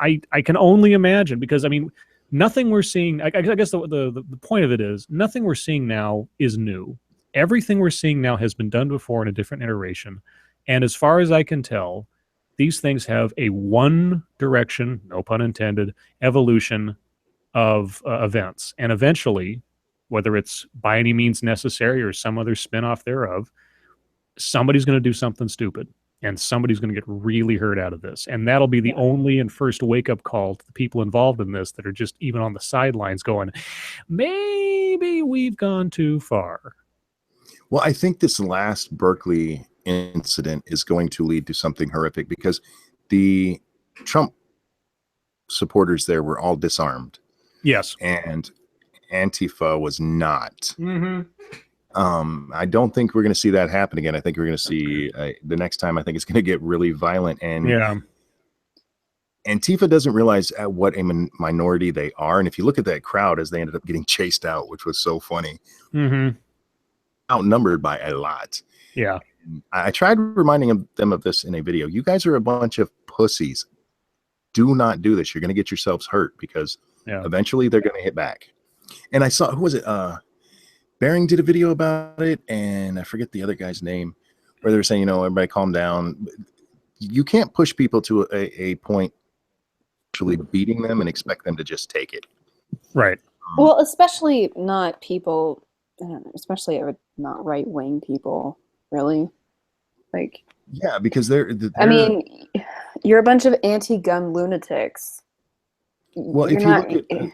I can only imagine, because I mean, nothing we're seeing, I guess the point of it is, nothing we're seeing now is new. Everything we're seeing now has been done before in a different iteration. And as far as I can tell, these things have a one direction, no pun intended, evolution of events. And eventually, whether it's by any means necessary or some other spin-off thereof, somebody's going to do something stupid. And somebody's going to get really hurt out of this. And that'll be the only and first wake-up call to the people involved in this that are just even on the sidelines going, maybe we've gone too far.
Well, I think this last Berkeley incident is going to lead to something horrific, because the Trump supporters there were all disarmed.
Yes.
And Antifa was not.
Mm-hmm.
I don't think we're going to see that happen again. I think we're going to see the next time. I think it's going to get really violent. And Antifa doesn't realize what a minority they are. And if you look at that crowd as they ended up getting chased out, which was so funny, outnumbered by a lot.
Yeah.
I tried reminding them of this in a video. You guys are a bunch of pussies. Do not do this. You're going to get yourselves hurt because eventually they're going to hit back. And I saw, who was it? Bering did a video about it, and I forget the other guy's name, where they were saying, everybody calm down. You can't push people to a point actually beating them and expect them to just take it.
Right.
Well, especially not people, especially not right-wing people, really. Like,
yeah, because they're
I mean, you're a bunch of anti-gun lunatics.
Well, if you look at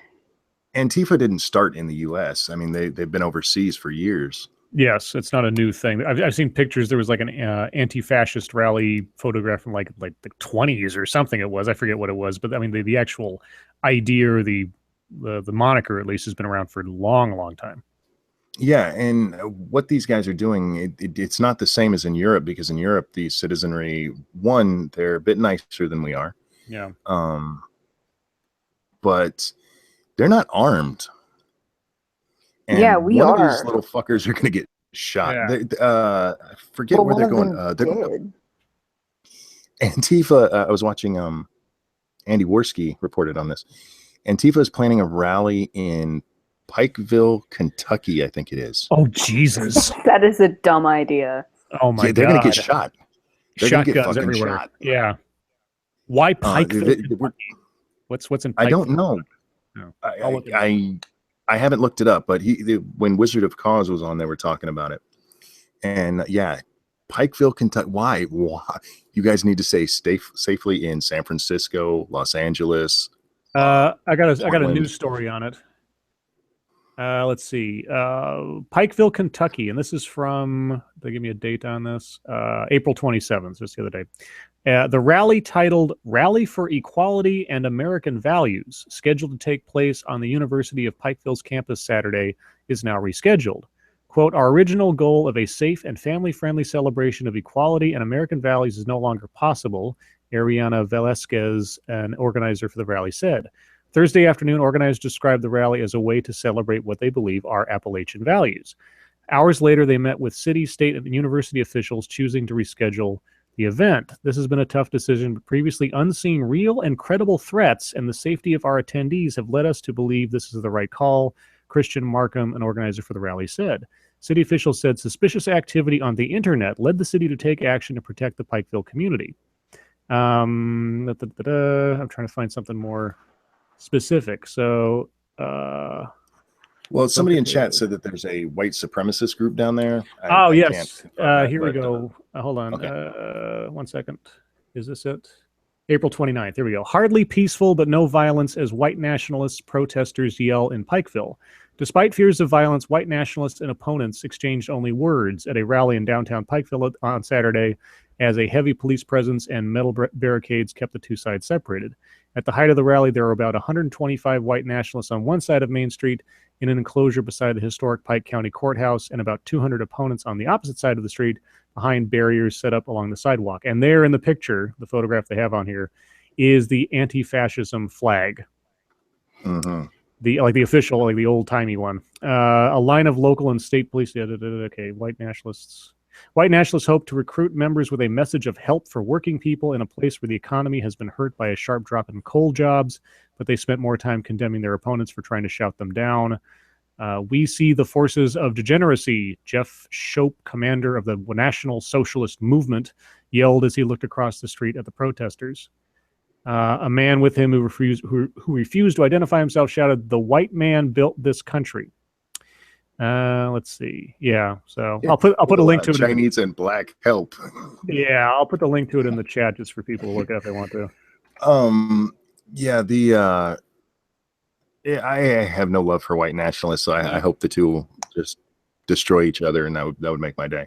Antifa didn't start in the U.S. I mean, they've been overseas for years.
Yes, it's not a new thing. I've seen pictures. There was like an anti-fascist rally photograph from like the 20s or something. It was. I forget what it was, but I mean the actual idea or the moniker at least has been around for a long, long time.
Yeah, and what these guys are doing, it's not the same as in Europe, because in Europe the citizenry, one, they're a bit nicer than we are.
Yeah.
But they're not armed. And
yeah, we
one
are.
of these little fuckers are going to get shot.
Yeah.
I forget where they're going. They're going Antifa. I was watching Andy Worski reported on this. Antifa is planning a rally in Pikeville, Kentucky, I think it is.
Oh, Jesus.
That is a dumb idea.
Oh, my God.
They're going to get shot. They're going to get fucking
everywhere.
shot.
Yeah. Why Pikeville? What's in Pikeville?
I don't know.
No.
I haven't looked it up, but when Wizard of Cause was on, they were talking about it. And yeah, Pikeville, Kentucky. Why? You guys need to stay safely in San Francisco, Los Angeles.
I got a news story on it. Let's see. Pikeville, Kentucky, and this is from, they give me a date on this, April 27th, just the other day. The rally, titled Rally for Equality and American Values, scheduled to take place on the University of Pikeville's campus Saturday, is now rescheduled. Quote, our original goal of a safe and family-friendly celebration of equality and American values is no longer possible, Ariana Velasquez, an organizer for the rally, said. Thursday afternoon, organizers described the rally as a way to celebrate what they believe are Appalachian values. Hours later, they met with city, state, and university officials, choosing to reschedule the event. This has been a tough decision, but previously unseen real and credible threats and the safety of our attendees have led us to believe this is the right call, Christian Markham, an organizer for the rally, said. City officials said suspicious activity on the internet led the city to take action to protect the Pikeville community. I'm trying to find something more specific. So,
well, somebody in chat said that there's a white supremacist group down there.
Yes. Here we go. Hold on. Okay. 1 second. Is this it? April 29th. Here we go. Hardly peaceful, but no violence as white nationalists protesters yell in Pikeville. Despite fears of violence, white nationalists and opponents exchanged only words at a rally in downtown Pikeville on Saturday, as a heavy police presence and metal barricades kept the two sides separated. At the height of the rally, there were about 125 white nationalists on one side of Main Street in an enclosure beside the historic Pike County Courthouse, and about 200 opponents on the opposite side of the street behind barriers set up along the sidewalk. And there in the picture, the photograph they have on here, is the anti-fascism flag.
Mm-hmm.
The official, like the old-timey one. A line of local and state police. Okay, white nationalists. White nationalists hope to recruit members with a message of help for working people in a place where the economy has been hurt by a sharp drop in coal jobs, but they spent more time condemning their opponents for trying to shout them down. We see the forces of degeneracy, Jeff Shope, commander of the National Socialist Movement, yelled as he looked across the street at the protesters. A man with him who refused to identify himself shouted, "The white man built this country." Let's see. Yeah, so I'll put a link to it.
Chinese and black help.
Yeah, I'll put the link to it in the chat just for people to look at if they want to.
I have no love for white nationalists, so I hope the two will just destroy each other, and that would make my day.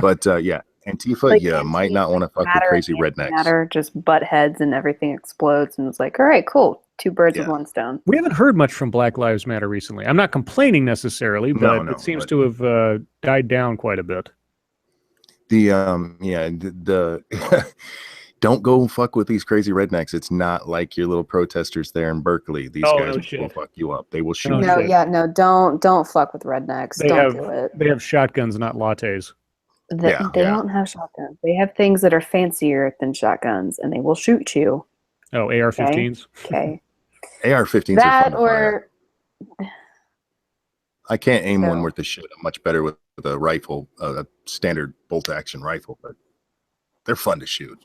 But yeah, Antifa, like, Antifa might not want to fuck with crazy rednecks.
Just butt heads and everything explodes, and it's like, all right, cool. Two birds with one stone.
We haven't heard much from Black Lives Matter recently. I'm not complaining necessarily, but it seems to have died down quite a bit.
don't go fuck with these crazy rednecks. It's not like your little protesters there in Berkeley. These guys will fuck you up. They will shoot you.
No, yeah, no, don't fuck with rednecks. Don't do it.
They have shotguns, not lattes.
They don't have shotguns. They have things that are fancier than shotguns, and they will shoot you.
Oh, AR-15s.
Okay.
AR-15s
That
are fun to
or
fire. I can't aim one worth a shit. I'm much better with a rifle, a standard bolt-action rifle, but they're fun to shoot.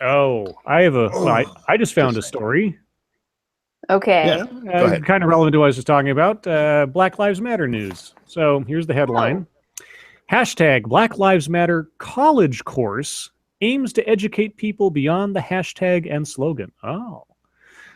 Oh, I have I just found a story.
okay.
Yeah,
kind of relevant to what I was just talking about. Black Lives Matter news. So here's the headline. Hashtag Black Lives Matter college course aims to educate people beyond the hashtag and slogan. Oh.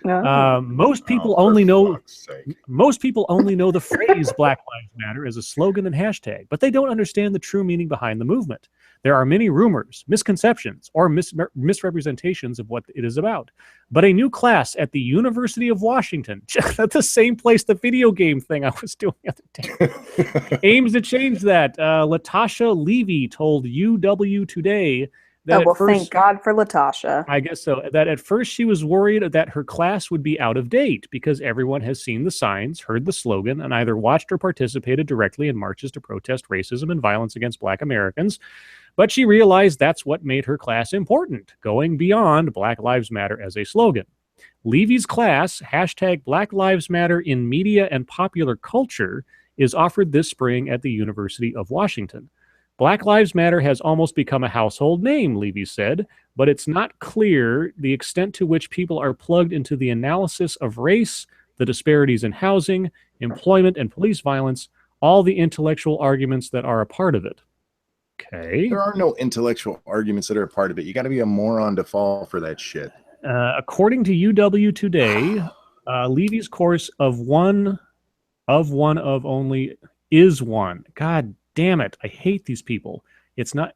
Most people only know the phrase Black Lives Matter as a slogan and hashtag, but they don't understand the true meaning behind the movement. There are many rumors, misconceptions, or misrepresentations of what it is about. But a new class at the University of Washington, at the same place the video game thing I was doing the other day, aims to change that. Latasha Levy told UW Today that
thank God for Latasha.
I guess so. That at first she was worried that her class would be out of date because everyone has seen the signs, heard the slogan, and either watched or participated directly in marches to protest racism and violence against Black Americans. But she realized that's what made her class important, going beyond Black Lives Matter as a slogan. Levy's class, hashtag Black Lives Matter in Media and Popular Culture, is offered this spring at the University of Washington. Black Lives Matter has almost become a household name, Levy said, but it's not clear the extent to which people are plugged into the analysis of race, the disparities in housing, employment, and police violence, all the intellectual arguments that are a part of it. Okay.
There are no intellectual arguments that are a part of it. You got to be a moron to fall for that shit.
According to UW Today, Levy's course of one of only is one. God damn it. I hate these people. It's not.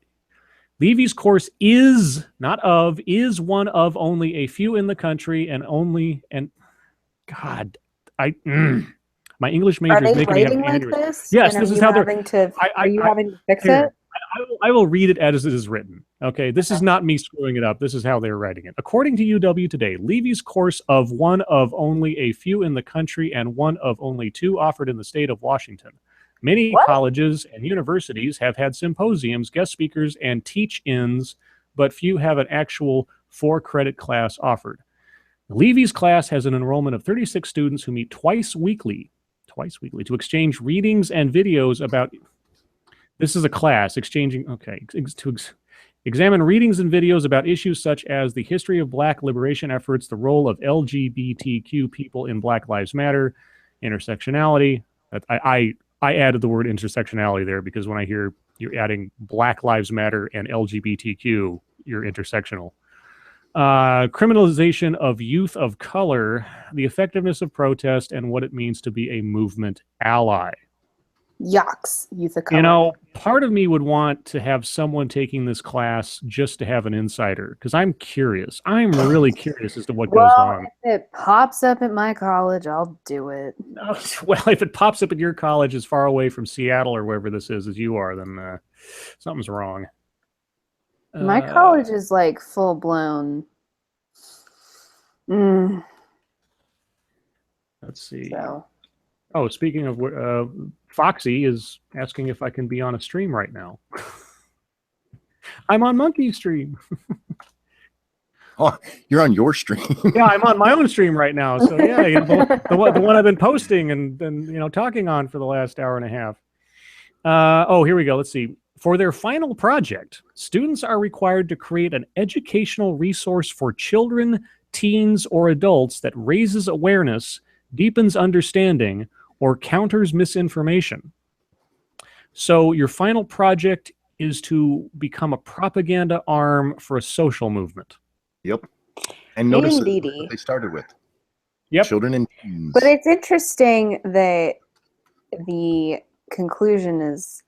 Levy's course is one of only a few in the country my English major is making me have an aneurysm.
This?
Yes, this is how they're
are you having to fix it?
I will read it as it is written. Okay, this is not me screwing it up. This is how they're writing it. According to UW Today, Levy's course of one of only a few in the country and one of only two offered in the state of Washington. Many colleges and universities have had symposiums, guest speakers, and teach-ins, but few have an actual 4-credit class offered. Levy's class has an enrollment of 36 students who meet twice weekly to exchange readings and videos about. This is a class exchanging, examine readings and videos about issues such as the history of Black liberation efforts, the role of LGBTQ people in Black Lives Matter, intersectionality. I added the word intersectionality there because when I hear you're adding Black Lives Matter and LGBTQ, you're intersectional. Criminalization of youth of color, the effectiveness of protest, and what it means to be a movement ally.
Yucks, youth of color.
You know, part of me would want to have someone taking this class just to have an insider, because I'm curious. I'm really curious as to what goes on.
If it pops up at my college, I'll do it.
Well, if it pops up at your college as far away from Seattle or wherever this is as you are, then something's wrong.
My college is like full blown.
Let's see.
So.
Oh, speaking of, Foxy is asking if I can be on a stream right now. I'm on Monkey's stream.
Oh, you're on your stream.
Yeah, I'm on my own stream right now. So yeah, you know, the one I've been posting and talking on for the last hour and a half. Here we go. Let's see. For their final project, students are required to create an educational resource for children, teens, or adults that raises awareness, deepens understanding, or counters misinformation. So your final project is to become a propaganda arm for a social movement.
Yep. And notice what they started with.
Yep.
Children and teens.
But it's interesting that the conclusion is,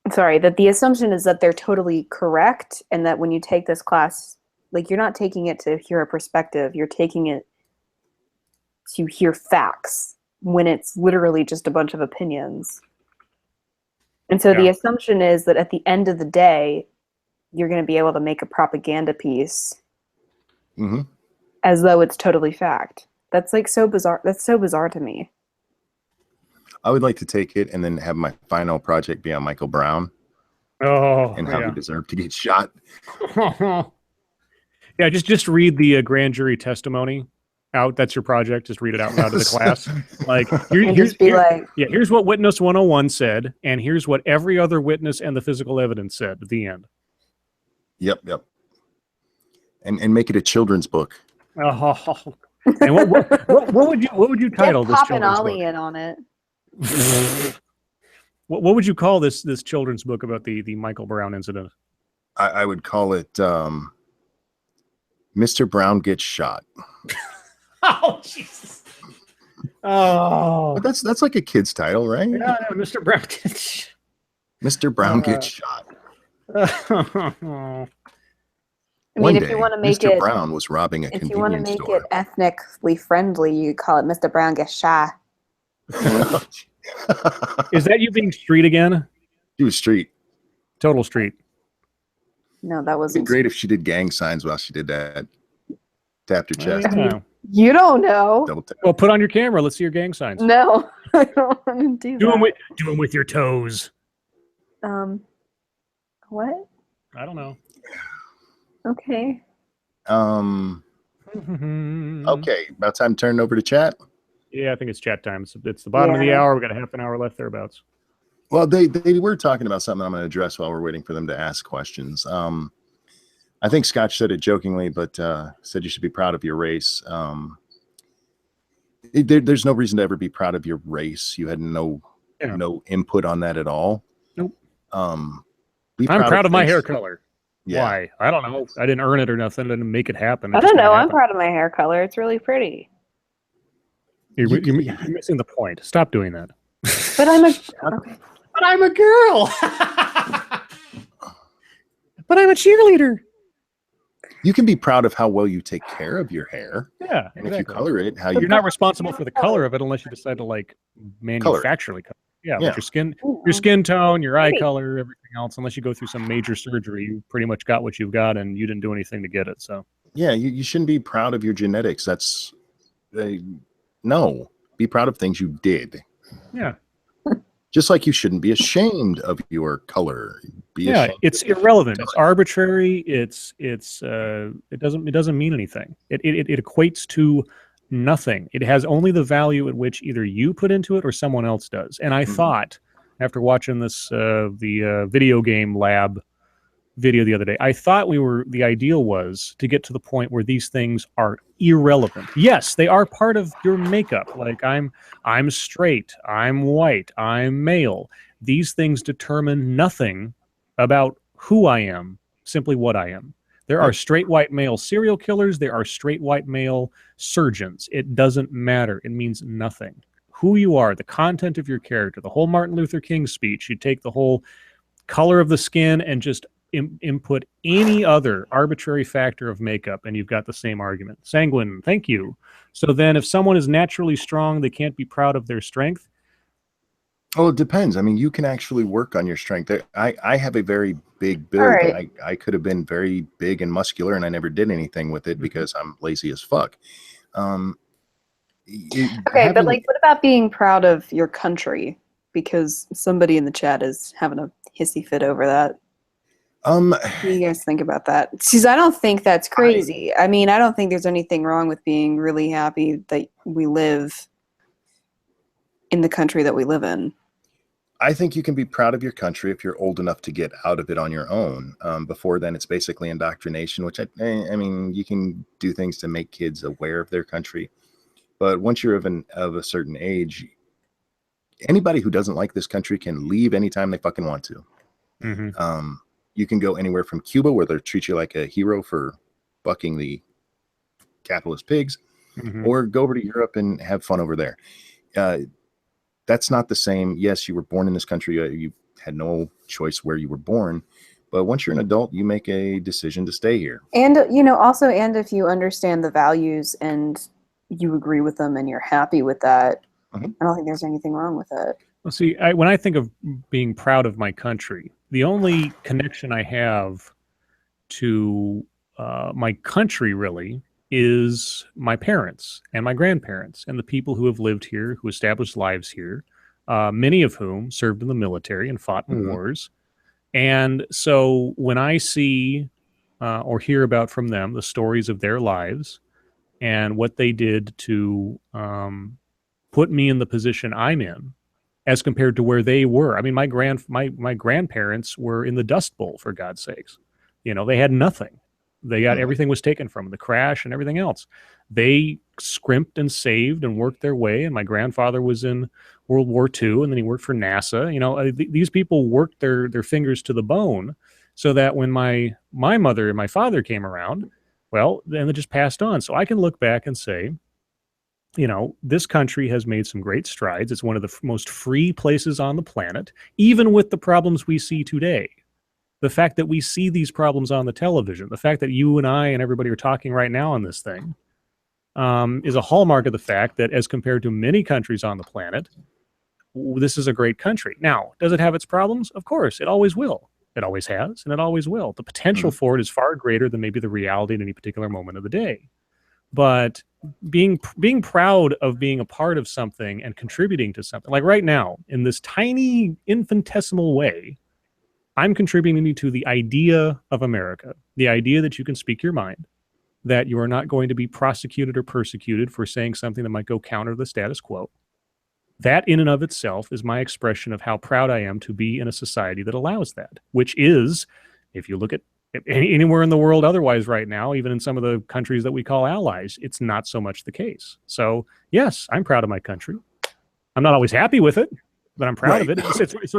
that the assumption is that they're totally correct, and that when you take this class, like, you're not taking it to hear a perspective, you're taking it to hear facts when it's literally just a bunch of opinions. And so the assumption is that at the end of the day, you're going to be able to make a propaganda piece
Hmm.
as though it's totally fact. That's like so bizarre. That's so bizarre to me.
I would like to take it and then have my final project be on Michael Brown
Oh,
and how
yeah.
he deserved to get shot.
Yeah, just read the grand jury testimony out. That's your project. Just read it out loud to the class. Like,
And just be like,
here's what witness 101 said, and here's what every other witness and the physical evidence said at the end.
Yep. And make it a children's book.
Oh. And what would you title
get
this
Pop and
children's
Ollie
book?
in on it.
What would you call this children's book about the Michael Brown incident?
I would call it Mr. Brown Gets Shot.
Oh, Jesus. Oh.
But that's like a kid's title, right?
Yeah, Mr. Brown.
Mr. Brown Gets Shot.
I mean, if you want to make
Mr.
it,
Brown was robbing a
if you want to
convenience
make
store.
it ethnically friendly, you call it Mr. Brown Gets Shot.
Is that you being street again?
She was street.
Total street.
No, that
It'd be
wasn't.
great if she did gang signs while she did that. Tapped her chest.
Yeah.
You don't know.
Double tap.
Well, put on your camera. Let's see your gang signs.
No, I don't want to do
Do
that.
them with your toes.
What?
I don't know.
Okay.
Okay, about time to turn it over to chat.
Yeah, I think it's chat time. It's the bottom of the
Yeah.
hour. We got a half an hour left thereabouts.
Well, they were talking about something I'm going to address while we're waiting for them to ask questions. I think Scotch said it jokingly, but said you should be proud of your race. There's no reason to ever be proud of your race. You had no input on that at all.
Nope.
I'm
proud of my hair color.
Yeah.
Why? I don't know. I didn't earn it or nothing. I didn't make it happen.
I don't know. I'm proud of my hair color. It's really pretty.
You're missing the point. Stop doing that.
But I'm a. Okay.
But I'm a girl. But I'm a cheerleader.
You can be proud of how well you take care of your hair.
Yeah,
And if you color it, how
you're
you
not responsible for the color of it unless you decide to like manufacturally color. Yeah,
Yeah.
Like your skin tone, your eye color, everything else. Unless you go through some major surgery, you pretty much got what you've got, and you didn't do anything to get it. So
yeah, you shouldn't be proud of your genetics. That's no. Be proud of things you did.
yeah,
Just like you shouldn't be ashamed of your color. Be ashamed.
it's irrelevant. It's arbitrary. It doesn't mean anything. It equates to nothing. It has only the value at which either you put into it or someone else does. And I thought, after watching this the video game lab video the other day, I thought the ideal was to get to the point where these things are irrelevant. Yes, they are part of your makeup. Like I'm straight, I'm white, I'm male. These things determine nothing about who I am, simply what I am. There are straight white male serial killers. There are straight white male surgeons. It doesn't matter. It means nothing. Who you are, the content of your character, the whole Martin Luther King speech, you take the whole color of the skin and just input any other arbitrary factor of makeup, and you've got the same argument. Sanguine, thank you. So then if someone is naturally strong, they can't be proud of their strength.
Oh, it depends. I mean, you can actually work on your strength. I have a very big build.
Right.
I could have been very big and muscular, and I never did anything with it because I'm lazy as fuck.
Okay, but like, what about being proud of your country? Because somebody in the chat is having a hissy fit over that. What do you guys think about that? Because I don't think that's crazy. I mean, I don't think there's anything wrong with being really happy that we live in the country that we live in.
I think you can be proud of your country if you're old enough to get out of it on your own. Before then, it's basically indoctrination, which I mean, you can do things to make kids aware of their country. But once you're of a certain age, anybody who doesn't like this country can leave anytime they fucking want to.
Mm-hmm.
You can go anywhere from Cuba, where they'll treat you like a hero for bucking the capitalist pigs, or go over to Europe and have fun over there. That's not the same. Yes, you were born in this country. You had no choice where you were born. But once you're an adult, you make a decision to stay here.
And, also, and if you understand the values and you agree with them and you're happy with that, I don't think there's anything wrong with it.
Well, see, when I think of being proud of my country, the only connection I have to my country really is my parents and my grandparents and the people who have lived here, who established lives here, many of whom served in the military and fought in wars. And so when I see or hear about from them the stories of their lives and what they did to put me in the position I'm in, as compared to where they were. I mean, my grandparents were in the Dust Bowl, for God's sakes. You know, they had nothing. They got everything was taken from them, the crash and everything else. They scrimped and saved and worked their way. And my grandfather was in World War II, and then he worked for NASA. You know, these people worked their fingers to the bone, so that when my mother and my father came around, well, then they just passed on. So I can look back and say, you know, this country has made some great strides. It's one of the most free places on the planet, even with the problems we see today. The fact that we see these problems on the television, the fact that you and I and everybody are talking right now on this thing, is a hallmark of the fact that as compared to many countries on the planet, this is a great country. Now, does it have its problems? Of course, it always will. It always has, and it always will. The potential for it is far greater than maybe the reality in any particular moment of the day. But being proud of being a part of something and contributing to something, like right now, in this tiny infinitesimal way, I'm contributing to the idea of America, the idea that you can speak your mind, that you are not going to be prosecuted or persecuted for saying something that might go counter to the status quo. That in and of itself is my expression of how proud I am to be in a society that allows that, which is, if you look at anywhere in the world otherwise right now, even in some of the countries that we call allies, it's not so much the case. So yes, I'm proud of my country. I'm not always happy with it, but I'm proud of it. It's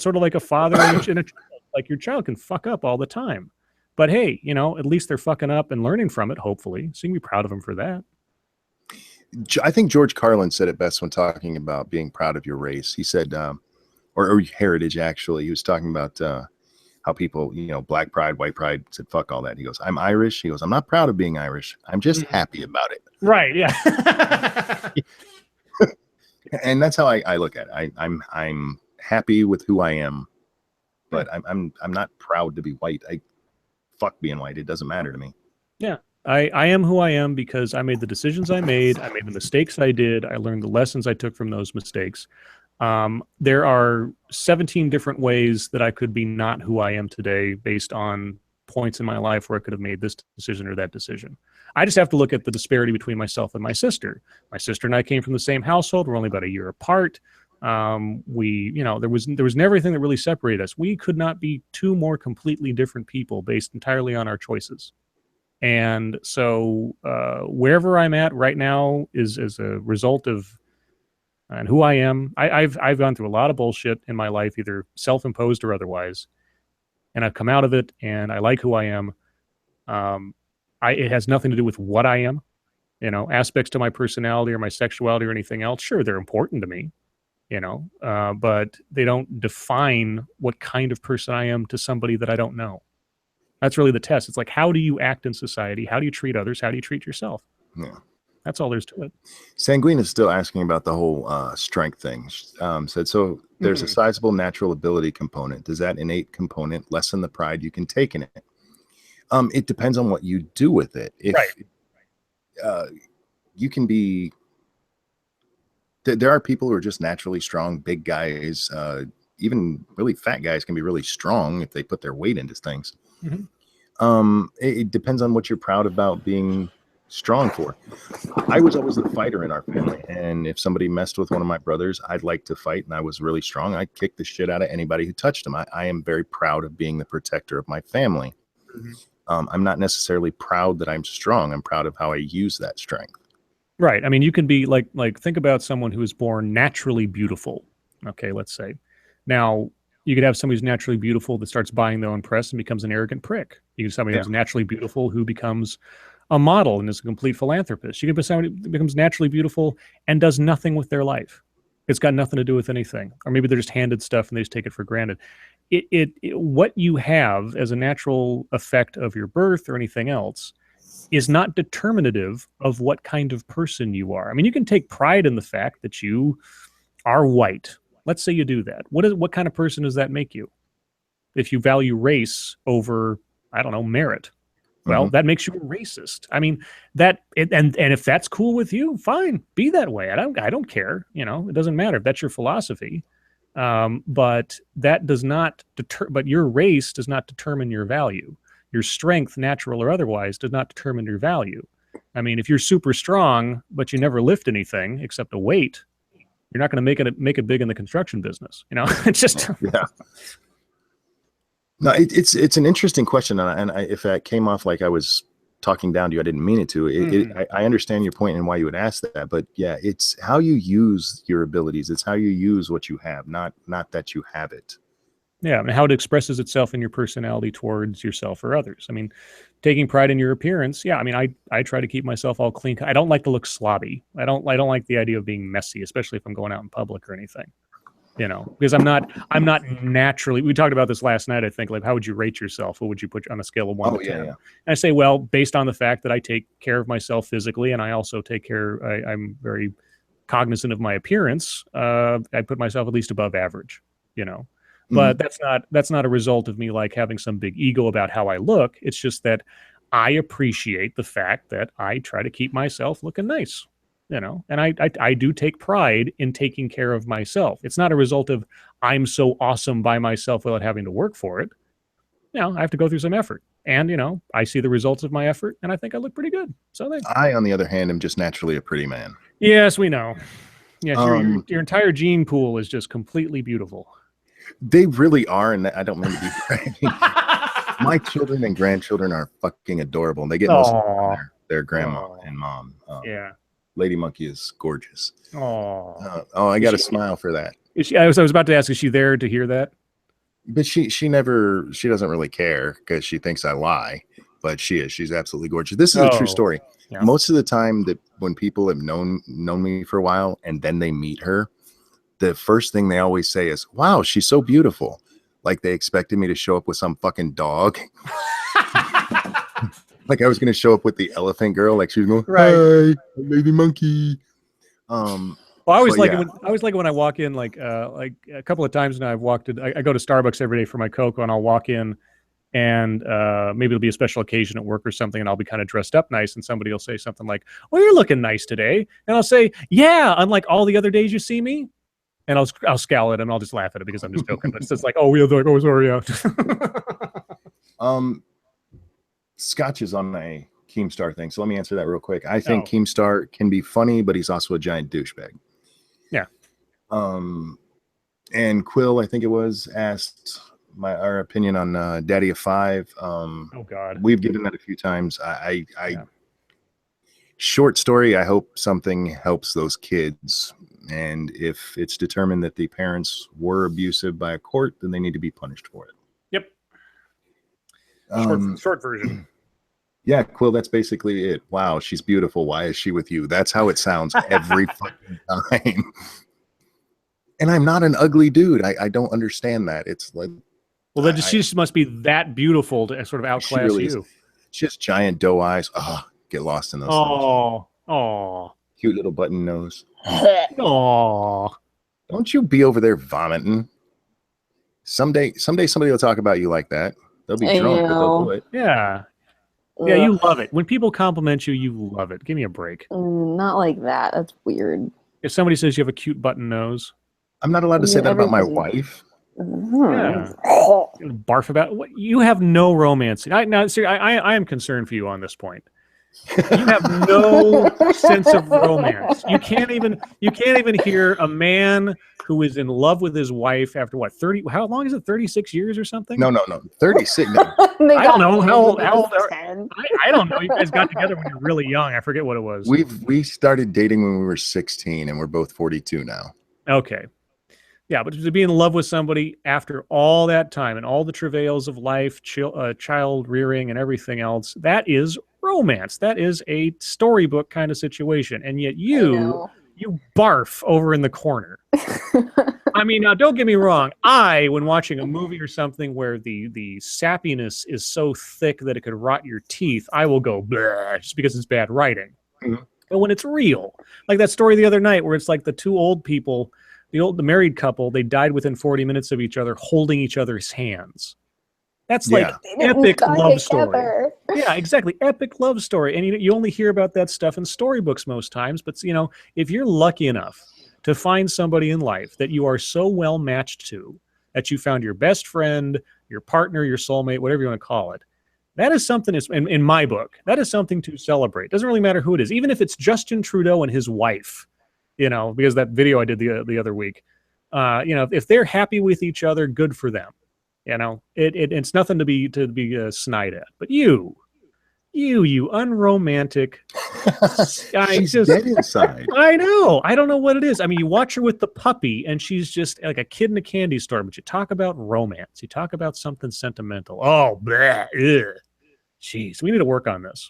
sort of like a father and a child. Like your child can fuck up all the time, but hey, you know, at least they're fucking up and learning from it, hopefully. So you can be proud of them for that.
I think George Carlin said it best when talking about being proud of your race. He said, or heritage, actually. He was talking about how people, you know, black pride, white pride, said, fuck all that. He goes, I'm Irish. He goes, I'm not proud of being Irish. I'm just happy about it.
Right. Yeah.
And that's how I look at it. I'm happy with who I am, but I'm not proud to be white. Fuck being white. It doesn't matter to me.
Yeah. I am who I am because I made the decisions I made. I made the mistakes I did. I learned the lessons I took from those mistakes. There are 17 different ways that I could be not who I am today based on points in my life where I could have made this decision or that decision. I just have to look at the disparity between myself and my sister. My sister and I came from the same household. We're only about a year apart. There was never anything that really separated us. We could not be two more completely different people based entirely on our choices. And so wherever I'm at right now is as a result of and who I am. I've gone through a lot of bullshit in my life, either self-imposed or otherwise, and I've come out of it, and I like who I am. It has nothing to do with what I am, you know, aspects to my personality or my sexuality or anything else. Sure, they're important to me, you know, but they don't define what kind of person I am to somebody that I don't know. That's really the test. It's like, how do you act in society? How do you treat others? How do you treat yourself?
Yeah.
That's all there's to it.
Sanguine is still asking about the whole strength thing. Said, so there's a sizable natural ability component. Does that innate component lessen the pride you can take in it? It depends on what you do with it. If you can be, there are people who are just naturally strong, big guys, even really fat guys can be really strong if they put their weight into things. It depends on what you're proud about being strong for. I was always the fighter in our family, and if somebody messed with one of my brothers, I'd like to fight, and I was really strong. I'd kick the shit out of anybody who touched him. I am very proud of being the protector of my family. I'm not necessarily proud that I'm strong. I'm proud of how I use that strength.
Right. I mean, you can be like think about someone who is born naturally beautiful. Okay, let's say. Now, you could have somebody who's naturally beautiful that starts buying their own press and becomes an arrogant prick. You can have somebody who's naturally beautiful who becomes a model and is a complete philanthropist. You can be somebody who becomes naturally beautiful and does nothing with their life. It's got nothing to do with anything. Or maybe they're just handed stuff and they just take it for granted. What you have as a natural effect of your birth or anything else is not determinative of what kind of person you are. I mean, you can take pride in the fact that you are white. Let's say you do that. What kind of person does that make you? If you value race over I don't know, merit. Well, that makes you a racist. I mean, and if that's cool with you, fine, be that way. I don't care. You know, it doesn't matter if that's your philosophy. But that does not but your race does not determine your value. Your strength, natural or otherwise, does not determine your value. I mean, if you're super strong, but you never lift anything except a weight, you're not going to make it big in the construction business. You know, it's just
yeah. No, it's an interesting question, and if that came off like I was talking down to you, I didn't mean it to. I understand your point and why you would ask that, but yeah, it's how you use your abilities. It's how you use what you have, not that you have it.
Yeah, and how it expresses itself in your personality towards yourself or others. I mean, taking pride in your appearance. Yeah, I mean, I try to keep myself all clean. I don't like to look slobby. I don't like the idea of being messy, especially if I'm going out in public or anything. You know, because I'm not naturally. We talked about this last night. I think, like, how would you rate yourself? What would you put on a scale of 1 to 10? Yeah. And I say, well, based on the fact that I take care of myself physically, and I also take care. I'm very cognizant of my appearance. I put myself at least above average. You know. But that's not a result of me like having some big ego about how I look. It's just that I appreciate the fact that I try to keep myself looking nice, you know, and I do take pride in taking care of myself. It's not a result of I'm so awesome by myself without having to work for it. You know, I have to go through some effort, and you know, I see the results of my effort, and I think I look pretty good. So
I, on the other hand, am just naturally a pretty man.
Yes, we know. Yes, your entire gene pool is just completely beautiful.
They really are, and I don't mean to be bragging. My children and grandchildren are fucking adorable, and they get most of their grandma and mom.
Yeah,
Lady Monkey is gorgeous.
I
got a smile for that.
I was about to ask, is she there to hear that?
But she doesn't really care because she thinks I lie, but she's absolutely gorgeous. This is a true story. Yeah. Most of the time that when people have known me for a while and then they meet her, the first thing they always say is, wow, she's so beautiful. Like they expected me to show up with some fucking dog. Like I was going to show up with the elephant girl. Like she was going, hi, Lady Monkey.
Well, I always like it when I walk in, like a couple of times now I've walked in, I go to Starbucks every day for my cocoa, and I'll walk in and maybe it'll be a special occasion at work or something, and I'll be kind of dressed up nice, and somebody will say something like, well, you're looking nice today. And I'll say, yeah, unlike all the other days you see me. And I'll scowl at him, and I'll just laugh at it because I'm just joking. But it's just like, oh, we're like, oh, sorry, yeah.
Scotch is on my Keemstar thing, so let me answer that real quick. I think Keemstar can be funny, but he's also a giant douchebag.
Yeah.
And Quill, I think it was, asked our opinion on Daddy of Five.
Oh God,
we've given that a few times. Short story. I hope something helps those kids. And if it's determined that the parents were abusive by a court, then they need to be punished for it.
Yep. Short version.
Yeah, Quill, that's basically it. Wow, she's beautiful. Why is she with you? That's how it sounds every fucking time. And I'm not an ugly dude. I don't understand that. It's like,
well, then she just must be that beautiful to sort of outclass
really
you.
She has giant doe eyes. Oh, get lost in those things.
Oh.
Cute little button nose.
Oh,
don't you be over there vomiting. Someday somebody will talk about you like that. They'll be drunk, but they'll do it.
Yeah. Yeah, you love it. When people compliment you, you love it. Give me a break.
Not like that. That's weird.
If somebody says you have a cute button nose.
I'm not allowed to say that about my wife.
Yeah. Barf about what? You have no romance. I am concerned for you on this point. You have no sense of romance. You can't even hear a man who is in love with his wife after what, 30? How long is it? 36 years or something?
No. 36. No.
I don't know how old I don't know. You guys got together when you were really young. I forget what it was.
We started dating when we were 16, and we're both 42 now.
Okay. Yeah, but to be in love with somebody after all that time and all the travails of life, child rearing and everything else, that is romance. That is a storybook kind of situation. And yet you barf over in the corner. I mean, now don't get me wrong. When watching a movie or something where the sappiness is so thick that it could rot your teeth, I will go blah just because it's bad writing. Mm-hmm. But when it's real, like that story the other night where it's like the two old people, the married couple, they died within 40 minutes of each other holding each other's hands. That's
Yeah.
like epic love story.
Together.
Yeah, exactly. Epic love story. And you only hear about that stuff in storybooks most times. But, if you're lucky enough to find somebody in life that you are so well matched to that you found your best friend, your partner, your soulmate, whatever you want to call it, that is something, in my book, that is something to celebrate. Doesn't really matter who it is. Even if it's Justin Trudeau and his wife, because that video I did the other week, if they're happy with each other, good for them. It's nothing to be snide at. But you unromantic guy,
She's dead inside.
I know. I don't know what it is. I mean, you watch her with the puppy, and she's just like a kid in a candy store. But you talk about romance. You talk about something sentimental. Oh, bleh, ugh. Jeez, we need to work on this.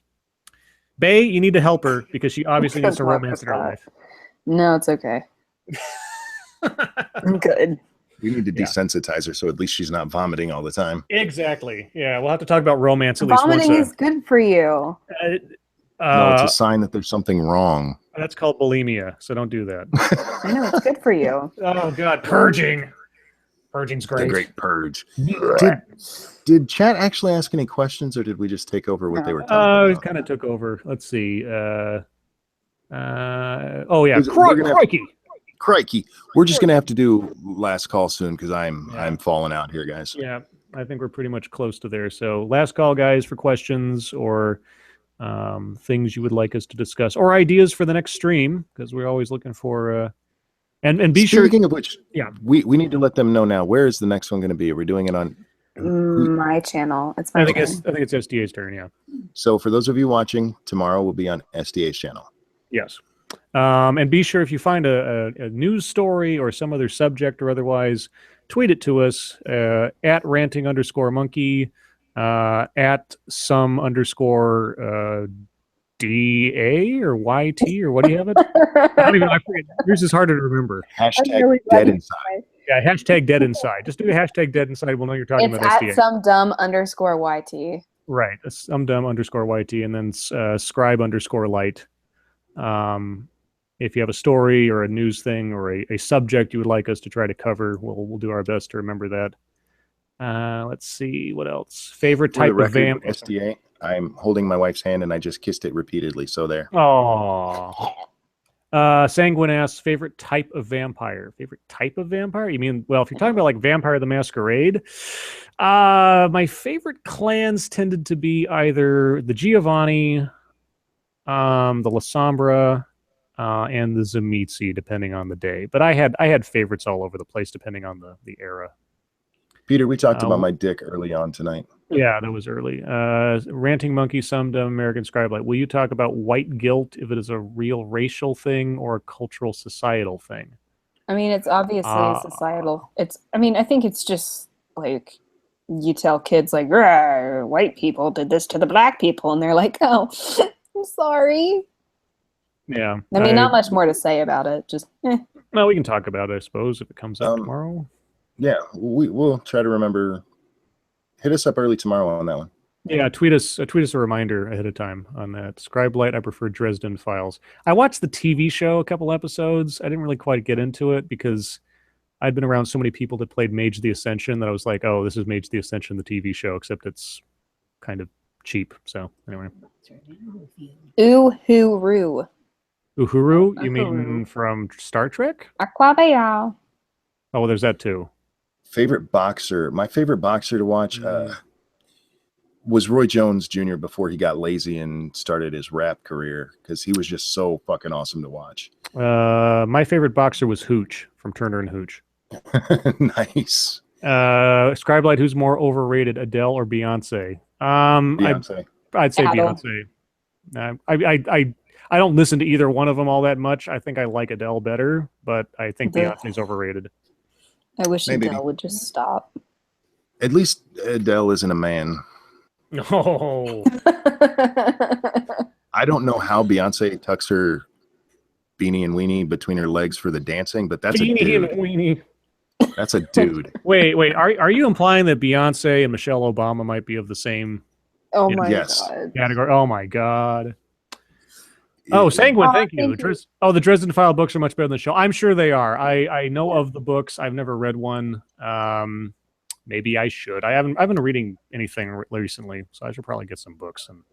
Bae, you need to help her because she obviously needs some romance in her life.
No, it's okay. I'm good.
We need to desensitize her so at least she's not vomiting all the time.
Exactly. Yeah, we'll have to talk about romance at least once.
Vomiting is good for you.
No, it's a sign that there's something wrong.
That's called bulimia, so don't do that.
I know, it's good for you.
Oh, God, purging. Purging's great.
The great purge. Did chat actually ask any questions, or did we just take over what they were talking
We
about?
kind of took over. Let's see. Oh, yeah.
Crikey. Crikey. We're just going to have to do last call soon because I'm falling out here, guys.
Yeah, I think we're pretty much close to there. So last call, guys, for questions or things you would like us to discuss or ideas for the next stream, because we're always looking for and be sure.
Speaking of which, we need to let them know now. Where is the next one going to be? Are we doing it on
my channel? It's my
I think it's SDA's turn. Yeah.
So for those of you watching, tomorrow will be on SDA's channel.
Yes. And be sure if you find a news story or some other subject or otherwise, tweet it to us at ranting_monkey, at some_ DA or YT or what do you have it? I forget. Yours is harder to remember.
Hashtag really dead inside.
Yeah, hashtag dead inside. Just do a hashtag dead inside. We'll know you're talking about SDA.
It's at some dumb_YT.
Right. Some dumb_YT and then Scribe_light. If you have a story or a news thing or a subject you would like us to try to cover, we'll do our best to remember that. Let's see what else. Favorite type of vamp.
SDA. I'm holding my wife's hand and I just kissed it repeatedly. So there.
Oh. Sanguine asks favorite type of vampire. Favorite type of vampire? You mean, well, if you're talking about like Vampire the Masquerade, my favorite clans tended to be either the Giovanni, the La Sombra, and the Zamitzi, depending on the day. But I had favorites all over the place depending on the era.
Peter, we talked about my dick early on tonight.
Yeah, that was early. Ranting Monkey, Some Dumb American Scribe. Will you talk about white guilt, if it is a real racial thing or a cultural societal thing?
I mean, it's obviously societal. I think it's just like you tell kids like, white people did this to the black people, and they're like, oh, I'm sorry.
Yeah.
I mean, not much more to say about it. Just,
Well, we can talk about it, I suppose, if it comes up tomorrow.
Yeah, we'll try to remember. Hit us up early tomorrow on that one.
Yeah, tweet us a reminder ahead of time on that. Scribe Light, I prefer Dresden Files. I watched the TV show a couple episodes. I didn't really quite get into it because I'd been around so many people that played Mage the Ascension that I was like, oh, this is Mage the Ascension, the TV show, except it's kind of cheap. So anyway.
Uhuru.
Uhuru? You mean from Star Trek?
Aquabayao.
Oh, well, there's that too.
Favorite boxer. My favorite boxer to watch was Roy Jones Jr. before he got lazy and started his rap career because he was just so fucking awesome to watch.
My favorite boxer was Hooch from Turner and Hooch.
Nice.
Scribe Light, who's more overrated, Adele or Beyonce?
Beyonce.
I'd say
Adele.
Beyonce. I don't listen to either one of them all that much. I think I like Adele better, but I think Beyonce's overrated.
I wish Adele would just stop.
At least Adele isn't a man.
No.
I don't know how Beyonce tucks her beanie and weenie between her legs for the dancing, but that's
Beanie
a dude.
and weenie.
That's a dude.
Wait. Are you implying that Beyonce and Michelle Obama might be of the same
Oh my
Yes.
god.
category? Oh my god. Oh, Sanguine, thank you. The Dresden File books are much better than the show. I'm sure they are. I know of the books. I've never read one. maybe I should. I haven't been reading anything recently, so I should probably get some books and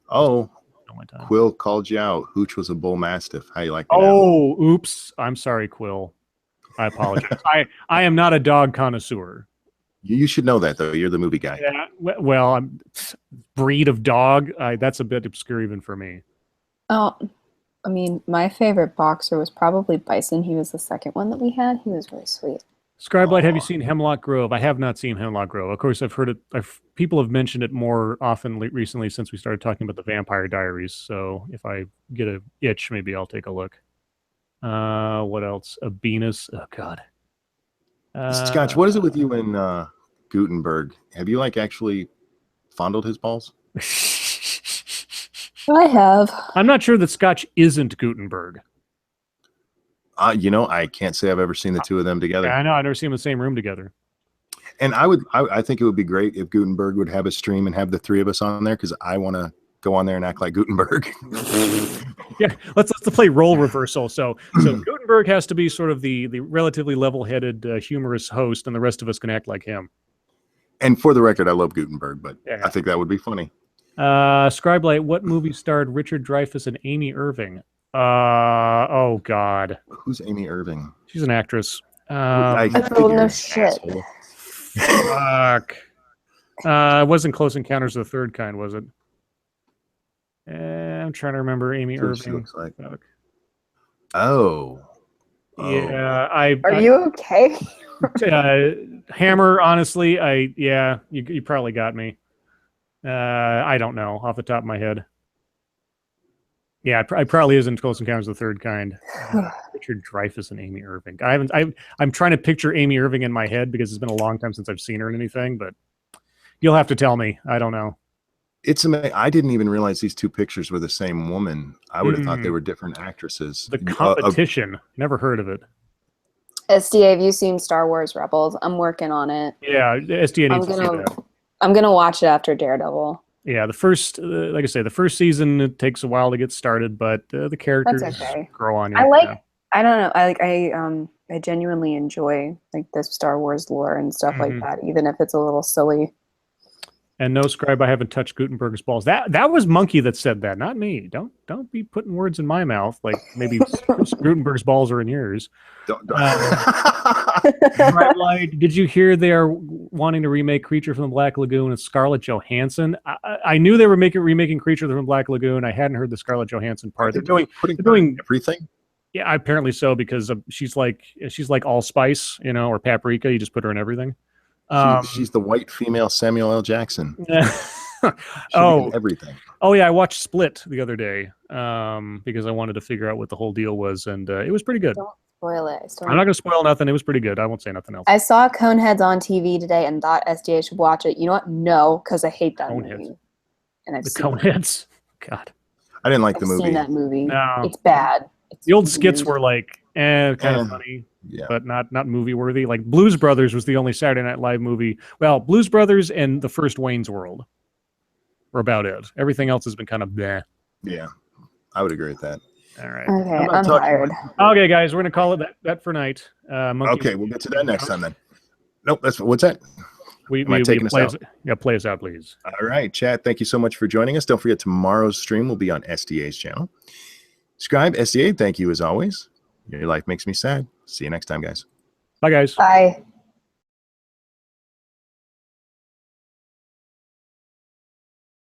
Oh,
my time.
Quill called you out. Hooch was a bull mastiff. How you like that?
Oh, oops. I'm sorry, Quill. I apologize. I am not a dog connoisseur.
You should know that, though. You're the movie guy.
Yeah, well, I'm breed of dog. That's a bit obscure even for me.
Oh, I mean, my favorite boxer was probably Bison. He was the second one that we had. He was really sweet.
Scribe, have you seen Hemlock Grove? I have not seen Hemlock Grove. Of course, I've heard it. People have mentioned it more often recently since we started talking about the Vampire Diaries. So if I get an itch, maybe I'll take a look. What else? A Venus. Oh God.
Scotch, what is it with you and Gutenberg? Have you actually fondled his balls?
I have.
I'm not sure that Scotch isn't Gutenberg.
I can't say I've ever seen the two of them together.
Yeah, I know. I've never seen them in the same room together.
And I think it would be great if Gutenberg would have a stream and have the three of us on there, because I want to go on there and act like Gutenberg.
Yeah, let's play role reversal. So Gutenberg has to be sort of the relatively level-headed, humorous host, and the rest of us can act like him.
And for the record, I love Gutenberg, but
yeah.
I think that would be funny.
Scribe Light, what movie starred Richard Dreyfuss and Amy Irving? Oh God,
who's Amy Irving?
She's an actress.
No shit.
Fuck. It wasn't Close Encounters of the Third Kind, was it? I'm trying to remember Amy Irving.
Looks like. Oh.
Yeah,
Are you okay?
Hammer, honestly, you probably got me. I don't know off the top of my head. Yeah, it probably isn't Close Encounters of the Third Kind. Richard Dreyfuss and Amy Irving. I'm trying to picture Amy Irving in my head because it's been a long time since I've seen her in anything, but you'll have to tell me. I don't know.
It's amazing. I didn't even realize these two pictures were the same woman. I would have thought they were different actresses.
The Competition. Never heard of it.
SDA, have you seen Star Wars Rebels? I'm working on it.
Yeah, SDA needs to see that.
I'm gonna watch it after Daredevil.
Yeah, the first, like I say, the first season, it takes a while to get started, but the characters grow on you.
I don't know. I genuinely enjoy the Star Wars lore and stuff like that, even if it's a little silly.
And no, Scribe, I haven't touched Gutenberg's balls. That was Monkey that said that, not me. Don't be putting words in my mouth. Like maybe Gutenberg's balls are in yours. Right, did you hear they are wanting to remake Creature from the Black Lagoon with Scarlett Johansson? I knew they were remaking Creature from the Black Lagoon. I hadn't heard the Scarlett Johansson part. They're doing
everything.
Yeah, apparently so, because she's like allspice, or paprika. You just put her in everything.
She's the white female Samuel L. Jackson. Everything.
Oh yeah, I watched Split the other day because I wanted to figure out what the whole deal was, and it was pretty good.
Don't spoil it.
I'm not gonna spoil nothing. It was pretty good. I won't say nothing else.
I saw Coneheads on TV today and thought SDA should watch it. You know what? No, because I hate that movie. And I've seen
Coneheads. God,
I didn't like the movie.
I've seen that movie.
No,
it's bad.
The old skits were kind of funny. Yeah. But not movie worthy. Like Blues Brothers was the only Saturday Night Live movie. Well, Blues Brothers and the first Wayne's World were about it. Everything else has been kind of bleh.
Yeah, I would agree with that.
All right.
Okay, I'm tired.
Okay, guys, we're gonna call it that for night.
Okay, we'll get to that next time then. Nope, what's that?
Taking us out? Yeah, play us out, please.
All right, chat. Thank you so much for joining us. Don't forget tomorrow's stream will be on SDA's channel. Scribe, SDA, thank you as always. Your life makes me sad. See you next time, guys.
Bye, guys.
Bye.